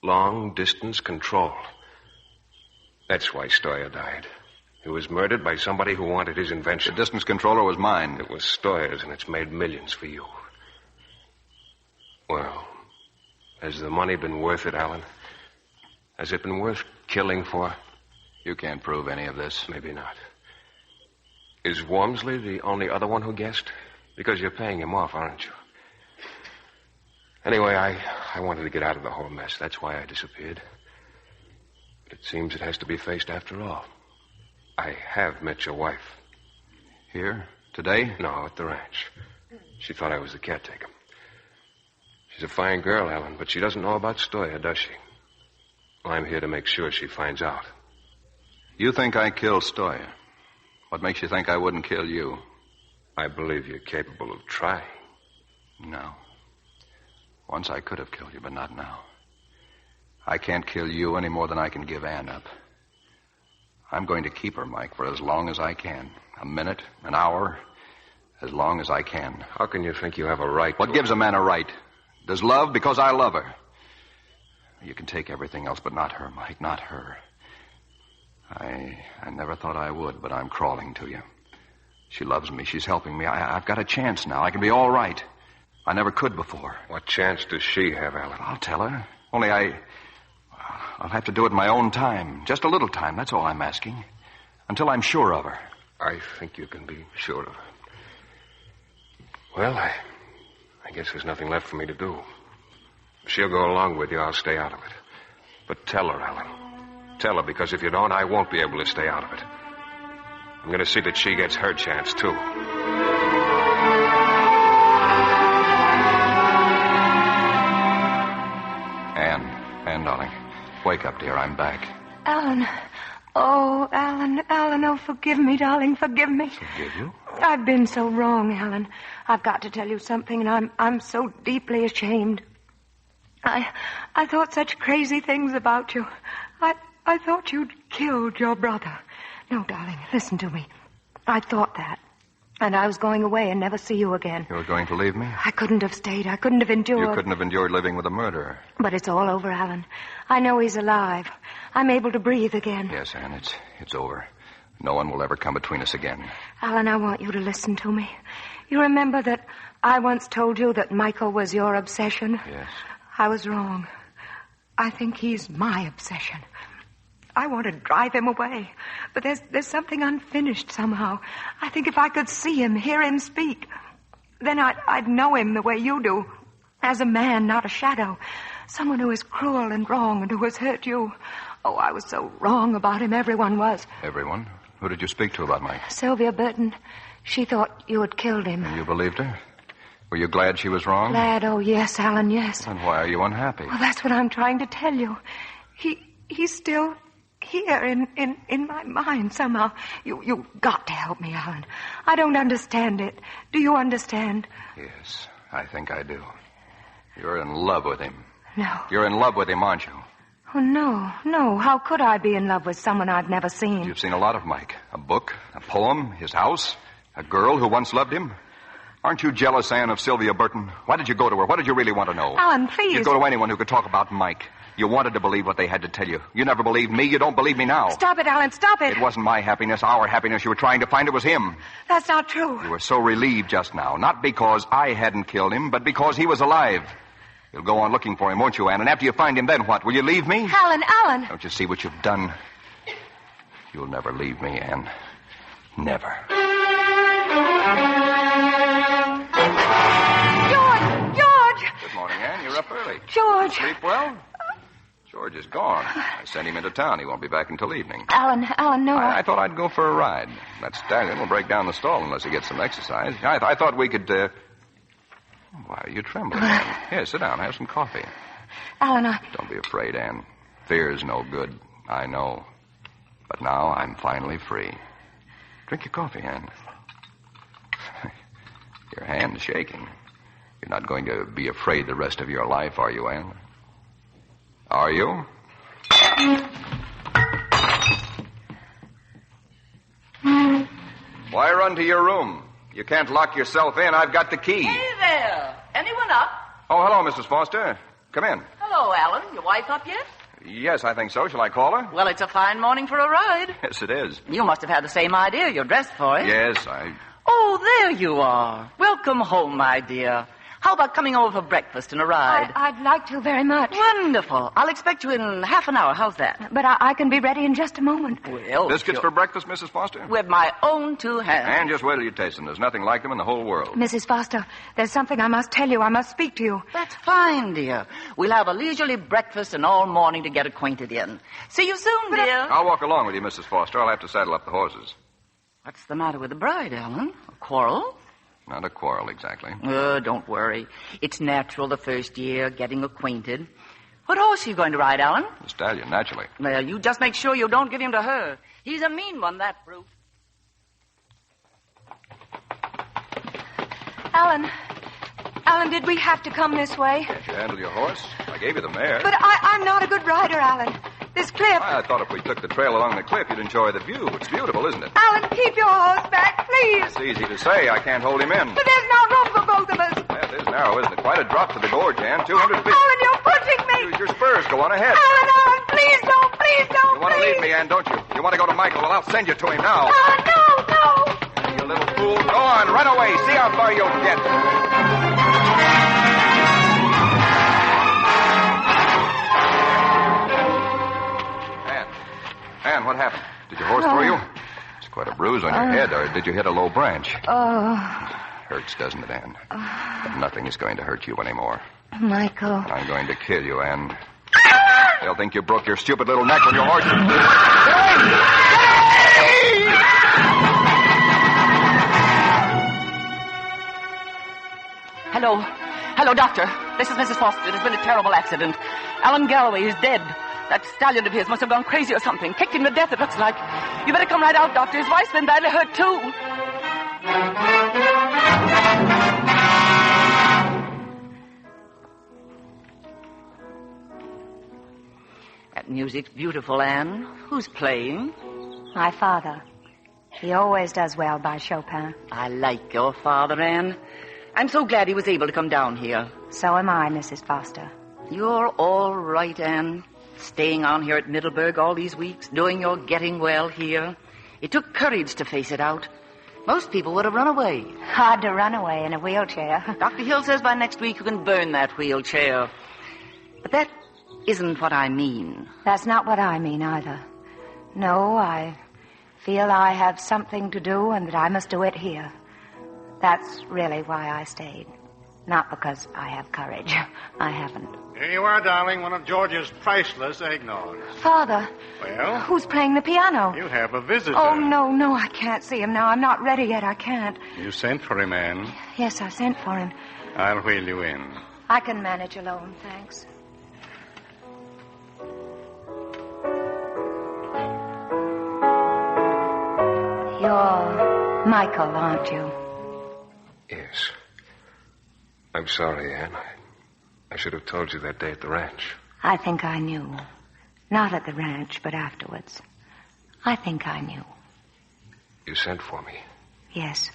Speaker 14: Long distance control. That's why Steuer died. He was murdered by somebody who wanted his invention.
Speaker 6: The distance controller was mine.
Speaker 14: It was Steuer's, and it's made millions for you. Well, has the money been worth it, Alan? Has it been worth killing for?
Speaker 6: You can't prove any of this.
Speaker 14: Maybe not. Is Wormsley the only other one who guessed? Because you're paying him off, aren't you? Anyway, I wanted to get out of the whole mess. That's why I disappeared. But it seems it has to be faced after all. I have met your wife.
Speaker 6: Here? Today?
Speaker 14: No, at the ranch. She thought I was the caretaker. She's a fine girl, Alan, but she doesn't know about Steuer, does she? Well, I'm here to make sure she finds out.
Speaker 6: You think I killed Steuer? What makes you think I wouldn't kill you?
Speaker 14: I believe you're capable of trying.
Speaker 6: No. Once I could have killed you, but not now. I can't kill you any more than I can give Ann up. I'm going to keep her, Mike, for as long as I can. A minute, an hour, as long as I can.
Speaker 14: How can you think you have a right
Speaker 6: What gives a man a right? Does love because I love her. You can take everything else, but not her, Mike, not her. I never thought I would, but I'm crawling to you. She loves me. She's helping me. I've got a chance now. I can be all right. I never could before.
Speaker 14: What chance does she have, Alan?
Speaker 6: I'll tell her. Only I'll have to do it in my own time. Just a little time. That's all I'm asking. Until I'm sure of her.
Speaker 14: I think you can be sure of her. Well, I guess there's nothing left for me to do. If she'll go along with you, I'll stay out of it. But tell her, Alan. Tell her, because if you don't, I won't be able to stay out of it. I'm going to see that she gets her chance, too.
Speaker 6: Anne, darling. Wake up, dear. I'm back.
Speaker 17: Alan. Oh, Alan, oh, forgive me, darling, forgive me.
Speaker 6: Forgive you?
Speaker 17: I've been so wrong, Alan. I've got to tell you something, and I'm so deeply ashamed. I thought such crazy things about you. I thought you'd killed your brother. No, darling, listen to me. I thought that. And I was going away and never see you again.
Speaker 6: You were going to leave me?
Speaker 17: I couldn't have stayed. I couldn't have endured.
Speaker 6: You couldn't have endured living with a murderer.
Speaker 17: But it's all over, Alan. I know he's alive. I'm able to breathe again.
Speaker 6: Yes, Anne, it's over. No one will ever come between us again.
Speaker 17: Alan, I want you to listen to me. You remember that I once told you that Michael was your obsession?
Speaker 6: Yes.
Speaker 17: I was wrong. I think he's my obsession. I want to drive him away. But there's something unfinished somehow. I think if I could see him, hear him speak, then I'd know him the way you do. As a man, not a shadow. Someone who is cruel and wrong and who has hurt you. Oh, I was so wrong about him. Everyone was.
Speaker 6: Everyone? Who did you speak to about Mike?
Speaker 17: Sylvia Burton. She thought you had killed him.
Speaker 6: And you believed her? Were you glad she was wrong?
Speaker 17: Glad? Oh, yes, Alan, yes.
Speaker 6: And why are you unhappy?
Speaker 17: Well, that's what I'm trying to tell you. He's still here in my mind somehow. You got to help me, Alan. I don't understand it. Do you understand?
Speaker 6: Yes, I think I do. You're in love with him.
Speaker 17: No.
Speaker 6: You're in love with him, aren't you?
Speaker 17: Oh, no. How could I be in love with someone I've never seen?
Speaker 6: You've seen a lot of Mike. A book, a poem, his house, a girl who once loved him. Aren't you jealous, Anne, of Sylvia Burton? Why did you go to her? What did you really want to know?
Speaker 17: Alan, please.
Speaker 6: You'd go to anyone who could talk about Mike. You wanted to believe what they had to tell you. You never believed me. You don't believe me now.
Speaker 17: Stop it, Alan. Stop it.
Speaker 6: It wasn't my happiness, our happiness you were trying to find. It was him.
Speaker 17: That's not true.
Speaker 6: You were so relieved just now. Not because I hadn't killed him, but because he was alive. You'll go on looking for him, won't you, Anne? And after you find him, then what? Will you leave me?
Speaker 17: Alan.
Speaker 6: Don't you see what you've done? You'll never leave me, Anne. Never.
Speaker 17: George!
Speaker 6: Good morning, Anne. You're up early.
Speaker 17: George!
Speaker 6: Sleep well? George is gone. I sent him into town. He won't be back until evening.
Speaker 17: Alan, no.
Speaker 6: I thought I'd go for a ride. That stallion will break down the stall unless he gets some exercise. I thought we could, Why are you trembling, Anne? Here, sit down. Have some coffee.
Speaker 17: Alan,
Speaker 6: Don't be afraid, Anne. Fear's no good. I know. But now I'm finally free. Drink your coffee, Anne. Your hand's shaking. You're not going to be afraid the rest of your life, are you, Anne? Are you? Why run to your room? You can't lock yourself in. I've got the key.
Speaker 5: Hey there. Anyone up?
Speaker 6: Oh, hello, Mrs. Foster. Come in.
Speaker 5: Hello, Alan. Your wife up yet?
Speaker 6: Yes, I think so. Shall I call her?
Speaker 5: Well, it's a fine morning for a ride.
Speaker 6: Yes, it is.
Speaker 5: You must have had the same idea. You're dressed for it.
Speaker 6: Yes,
Speaker 5: Oh, there you are. Welcome home, my dear. How about coming over for breakfast and a ride?
Speaker 17: I'd like to very much.
Speaker 5: Wonderful. I'll expect you in half an hour. How's that?
Speaker 17: But I can be ready in just a moment.
Speaker 5: Well,
Speaker 6: biscuits for breakfast, Mrs. Foster?
Speaker 5: With my own two hands.
Speaker 6: And just wait till you taste them. There's nothing like them in the whole world.
Speaker 17: Mrs. Foster, there's something I must tell you. I must speak to you.
Speaker 5: That's fine, dear. We'll have a leisurely breakfast and all morning to get acquainted in. See you soon, dear.
Speaker 6: I'll walk along with you, Mrs. Foster. I'll have to saddle up the horses.
Speaker 5: What's the matter with the bride, Alan? A quarrel?
Speaker 6: Not a quarrel, exactly.
Speaker 5: Don't worry. It's natural the first year, getting acquainted. What horse are you going to ride, Alan?
Speaker 6: The stallion, naturally.
Speaker 5: Well, you just make sure you don't give him to her. He's a mean one, that brute.
Speaker 17: Alan, did we have to come this way?
Speaker 6: Can't you handle your horse? I gave you the mare.
Speaker 17: But I'm not a good rider, Alan. This cliff...
Speaker 6: I thought if we took the trail along the cliff, you'd enjoy the view. It's beautiful, isn't it?
Speaker 17: Alan, keep your horse back, please.
Speaker 6: It's easy to say. I can't hold him in.
Speaker 17: But there's no room for both of us.
Speaker 6: Yeah, it is narrow, isn't it? Quite a drop to the gorge, Anne. 200 feet.
Speaker 17: Alan, you're pushing me.
Speaker 6: Use your spurs. Go on ahead.
Speaker 17: Alan, please don't.
Speaker 6: You want to leave me, Anne, don't you? You want to go to Michael? Well, I'll send you to him now.
Speaker 17: No.
Speaker 6: You little fool. Go on. Run away. See how far you'll get. Anne, what happened? Did your horse throw you? It's quite a bruise on your head, or did you hit a low branch? hurts, doesn't it, Anne? But nothing is going to hurt you anymore.
Speaker 3: Michael.
Speaker 6: I'm going to kill you, Anne. They'll think you broke your stupid little neck when your horse...
Speaker 5: Hello. Hello, Doctor. This is Mrs. Foster. There's been a terrible accident. Alan Galloway is dead. That stallion of his must have gone crazy or something. Kicked him to death, it looks like. You better come right out, Doctor. His wife's been badly hurt, too. That music's beautiful, Anne. Who's playing?
Speaker 3: My father. He always does well by Chopin.
Speaker 5: I like your father, Anne. I'm so glad he was able to come down here.
Speaker 3: So am I, Mrs. Foster.
Speaker 5: You're all right, Anne. Staying on here at Middleburg all these weeks, doing your getting well here. It took courage to face it out. Most people would have run away.
Speaker 3: Hard to run away in a wheelchair.
Speaker 5: Dr. Hill says by next week you can burn that wheelchair. But that isn't what I mean.
Speaker 3: That's not what I mean either. No, I feel I have something to do and that I must do it here. That's really why I stayed. Not because I have courage. I haven't.
Speaker 8: Here you are, darling, one of George's priceless eggnogs.
Speaker 3: Father.
Speaker 8: Well?
Speaker 3: Who's playing the piano?
Speaker 8: You have a visitor.
Speaker 3: Oh, no, I can't see him now. I'm not ready yet. I can't.
Speaker 8: You sent for him, Anne.
Speaker 3: Yes, I sent for him.
Speaker 8: I'll wheel you in.
Speaker 3: I can manage alone, thanks. You're Michael, aren't you?
Speaker 14: Yes. I'm sorry, Anne. I should have told you that day at the ranch.
Speaker 3: I think I knew. Not at the ranch, but afterwards. I think I knew.
Speaker 14: You sent for me?
Speaker 3: Yes.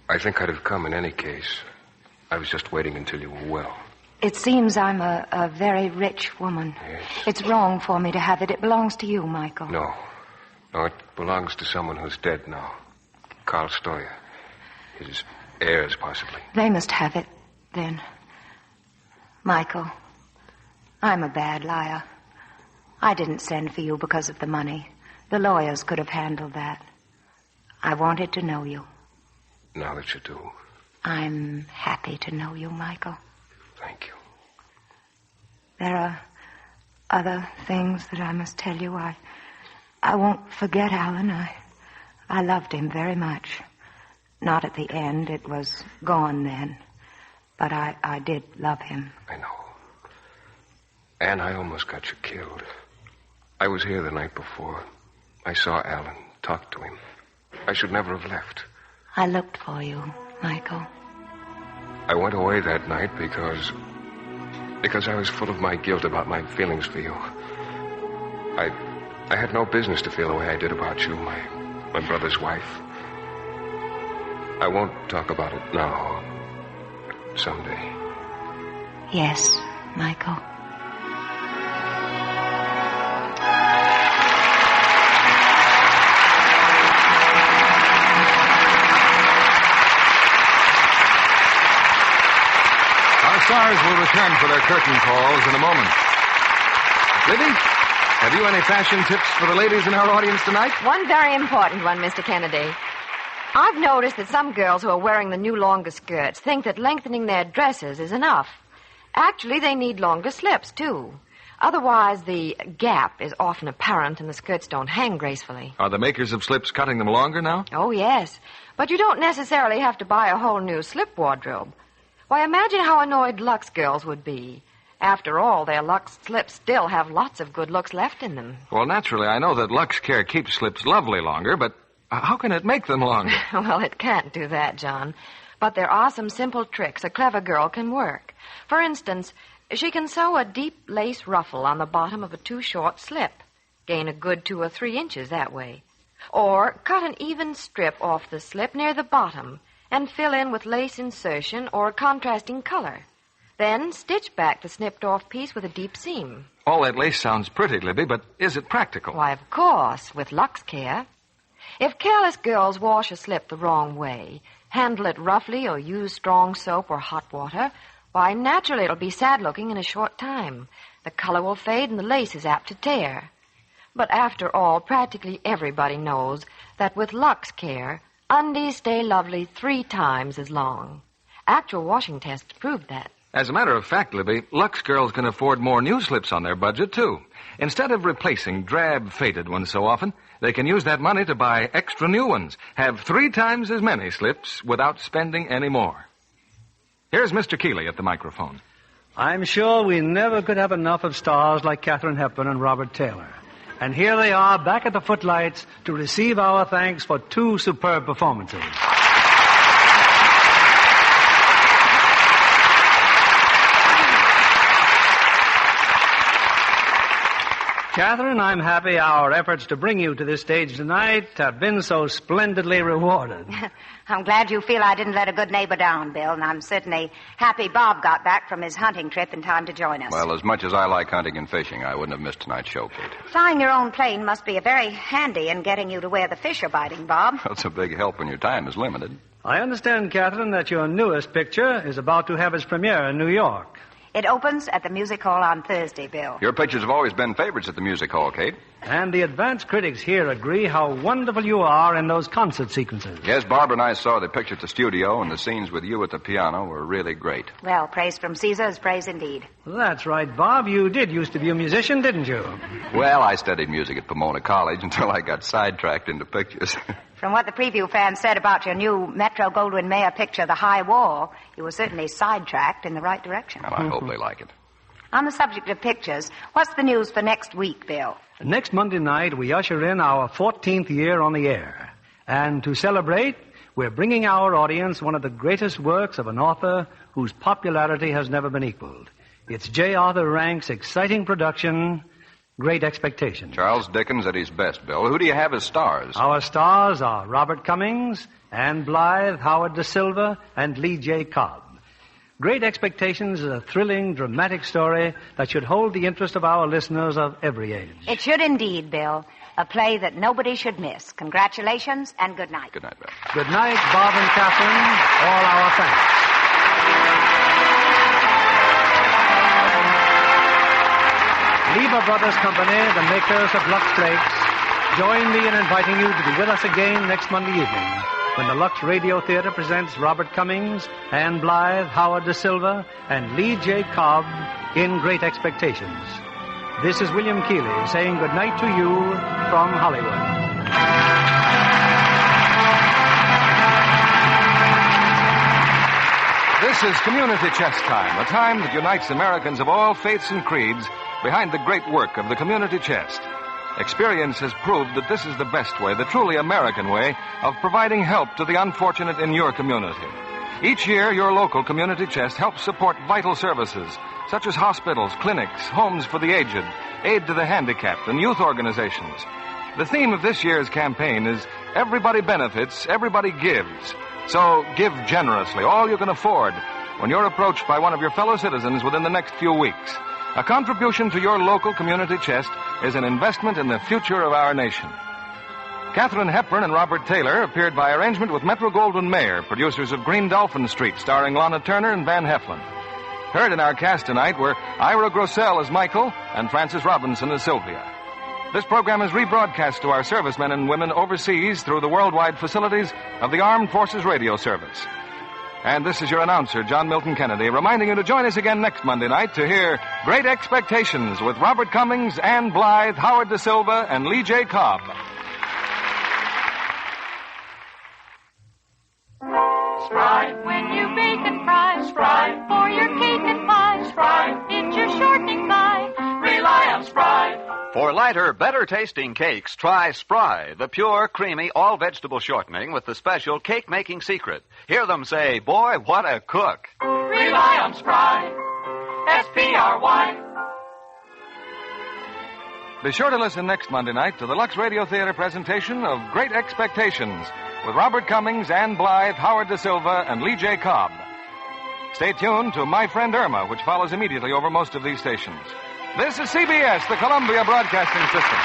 Speaker 14: I think I'd have come in any case. I was just waiting until you were well.
Speaker 3: It seems I'm a very rich woman.
Speaker 14: Yes.
Speaker 3: It's wrong for me to have it. It belongs to you, Michael.
Speaker 14: No, it belongs to someone who's dead now. Carl Stoyer. His heirs, possibly.
Speaker 3: They must have it, then. Michael, I'm a bad liar. I didn't send for you because of the money. The lawyers could have handled that. I wanted to know you.
Speaker 14: Now that you do.
Speaker 3: I'm happy to know you, Michael.
Speaker 14: Thank you.
Speaker 3: There are other things that I must tell you. I won't forget Alan. I loved him very much. Not at the end. It was gone then. But I did love him.
Speaker 14: I know. Anne, I almost got you killed. I was here the night before. I saw Alan, talked to him. I should never have left.
Speaker 3: I looked for you, Michael.
Speaker 14: I went away that night because I was full of my guilt about my feelings for you. I had no business to feel the way I did about you, my brother's wife. I won't talk about it now. Someday.
Speaker 3: Yes, Michael.
Speaker 1: Our stars will return for their curtain calls in a moment. Libby, have you any fashion tips for the ladies in our audience tonight?
Speaker 12: One very important one, Mr. Kennedy. I've noticed that some girls who are wearing the new longer skirts think that lengthening their dresses is enough. Actually, they need longer slips, too. Otherwise, the gap is often apparent and the skirts don't hang gracefully.
Speaker 1: Are the makers of slips cutting them longer now?
Speaker 12: Oh, yes. But you don't necessarily have to buy a whole new slip wardrobe. Why, imagine how annoyed Lux girls would be. After all, their Lux slips still have lots of good looks left in them.
Speaker 1: Well, naturally, I know that Lux Care keeps slips lovely longer, but how can it make them longer?
Speaker 12: Well, it can't do that, John. But there are some simple tricks a clever girl can work. For instance, she can sew a deep lace ruffle on the bottom of a too-short slip. Gain a good 2 or 3 inches that way. Or cut an even strip off the slip near the bottom and fill in with lace insertion or a contrasting color. Then stitch back the snipped-off piece with a deep seam.
Speaker 1: All that lace sounds pretty, Libby, but is it practical?
Speaker 12: Why, of course, with Lux Care. If careless girls wash a slip the wrong way, handle it roughly or use strong soap or hot water, why, naturally it'll be sad-looking in a short time. The color will fade and the lace is apt to tear. But after all, practically everybody knows that with Lux Care, Undies stay lovely 3 times as long. Actual washing tests proved that.
Speaker 1: As a matter of fact, Libby, Lux girls can afford more new slips on their budget, too. Instead of replacing drab, faded ones so often, they can use that money to buy extra new ones, have 3 times as many slips without spending any more. Here's Mr. Keeley at the microphone.
Speaker 2: I'm sure we never could have enough of stars like Katharine Hepburn and Robert Taylor. And here they are back at the footlights to receive our thanks for 2 superb performances. Katharine, I'm happy our efforts to bring you to this stage tonight have been so splendidly rewarded.
Speaker 3: I'm glad you feel I didn't let a good neighbor down, Bill, and I'm certainly happy Bob got back from his hunting trip in time to join us.
Speaker 6: Well, as much as I like hunting and fishing, I wouldn't have missed tonight's show, Kate.
Speaker 3: Flying your own plane must be very handy in getting you to where the fish are biting, Bob.
Speaker 6: That's a big help when your time is limited.
Speaker 2: I understand, Katharine, that your newest picture is about to have its premiere in New York.
Speaker 3: It opens at the Music Hall on Thursday, Bill.
Speaker 6: Your pictures have always been favorites at the Music Hall, Kate.
Speaker 2: And the advanced critics here agree how wonderful you are in those concert sequences.
Speaker 6: Yes, Barbara and I saw the picture at the studio, and the scenes with you at the piano were really great.
Speaker 3: Well, praise from Caesar is praise indeed.
Speaker 2: That's right, Bob. You did used to be a musician, didn't you?
Speaker 6: Well, I studied music at Pomona College until I got sidetracked into pictures.
Speaker 3: From what the preview fans said about your new Metro-Goldwyn-Mayer picture, The High Wall, you were certainly sidetracked in the right direction.
Speaker 6: Well, I hope they like it.
Speaker 3: On the subject of pictures, what's the news for next week, Bill?
Speaker 2: Next Monday night, we usher in our 14th year on the air. And to celebrate, we're bringing our audience one of the greatest works of an author whose popularity has never been equaled. It's J. Arthur Rank's exciting production, Great Expectations.
Speaker 6: Charles Dickens at his best, Bill. Who do you have as stars?
Speaker 2: Our stars are Robert Cummings, Anne Blythe, Howard Da Silva, and Lee J. Cobb. Great Expectations is a thrilling, dramatic story that should hold the interest of our listeners of every age.
Speaker 3: It should indeed, Bill. A play that nobody should miss. Congratulations and good night.
Speaker 6: Good night, Bill.
Speaker 2: Good night, Bob and Katharine. All our thanks. Lever Brothers Company, the makers of Lux Flakes, join me in inviting you to be with us again next Monday evening when the Lux Radio Theatre presents Robert Cummings, Anne Blythe, Howard Da Silva, and Lee J. Cobb in Great Expectations. This is William Keeley saying good night to you from Hollywood.
Speaker 1: This is Community Chest Time, a time that unites Americans of all faiths and creeds behind the great work of the Community Chest. Experience has proved that this is the best way, the truly American way, of providing help to the unfortunate in your community. Each year, your local Community Chest helps support vital services, such as hospitals, clinics, homes for the aged, aid to the handicapped, and youth organizations. The theme of this year's campaign is Everybody Benefits, Everybody Gives. So give generously, all you can afford, when you're approached by one of your fellow citizens within the next few weeks. A contribution to your local Community Chest is an investment in the future of our nation. Katharine Hepburn and Robert Taylor appeared by arrangement with Metro-Goldwyn-Mayer, producers of Green Dolphin Street, starring Lana Turner and Van Heflin. Heard in our cast tonight were Ira Grossell as Michael and Frances Robinson as Sylvia. This program is rebroadcast to our servicemen and women overseas through the worldwide facilities of the Armed Forces Radio Service. And this is your announcer, John Milton Kennedy, reminding you to join us again next Monday night to hear Great Expectations with Robert Cummings, Anne Blythe, Howard Da Silva, and Lee J. Cobb.
Speaker 18: Sprite when you bake and fry. Sprite for your cake and pie. Sprite, it's your shortening pie. Rely on Sprite.
Speaker 19: For lighter, better-tasting cakes, try Spry, the pure, creamy, all-vegetable shortening with the special cake-making secret. Hear them say, boy, what a cook.
Speaker 18: Rely on Spry. S-P-R-Y.
Speaker 1: Be sure to listen next Monday night to the Lux Radio Theatre presentation of Great Expectations with Robert Cummings, Anne Blythe, Howard Da Silva, and Lee J. Cobb. Stay tuned to My Friend Irma, which follows immediately over most of these stations. This is CBS, the Columbia Broadcasting System.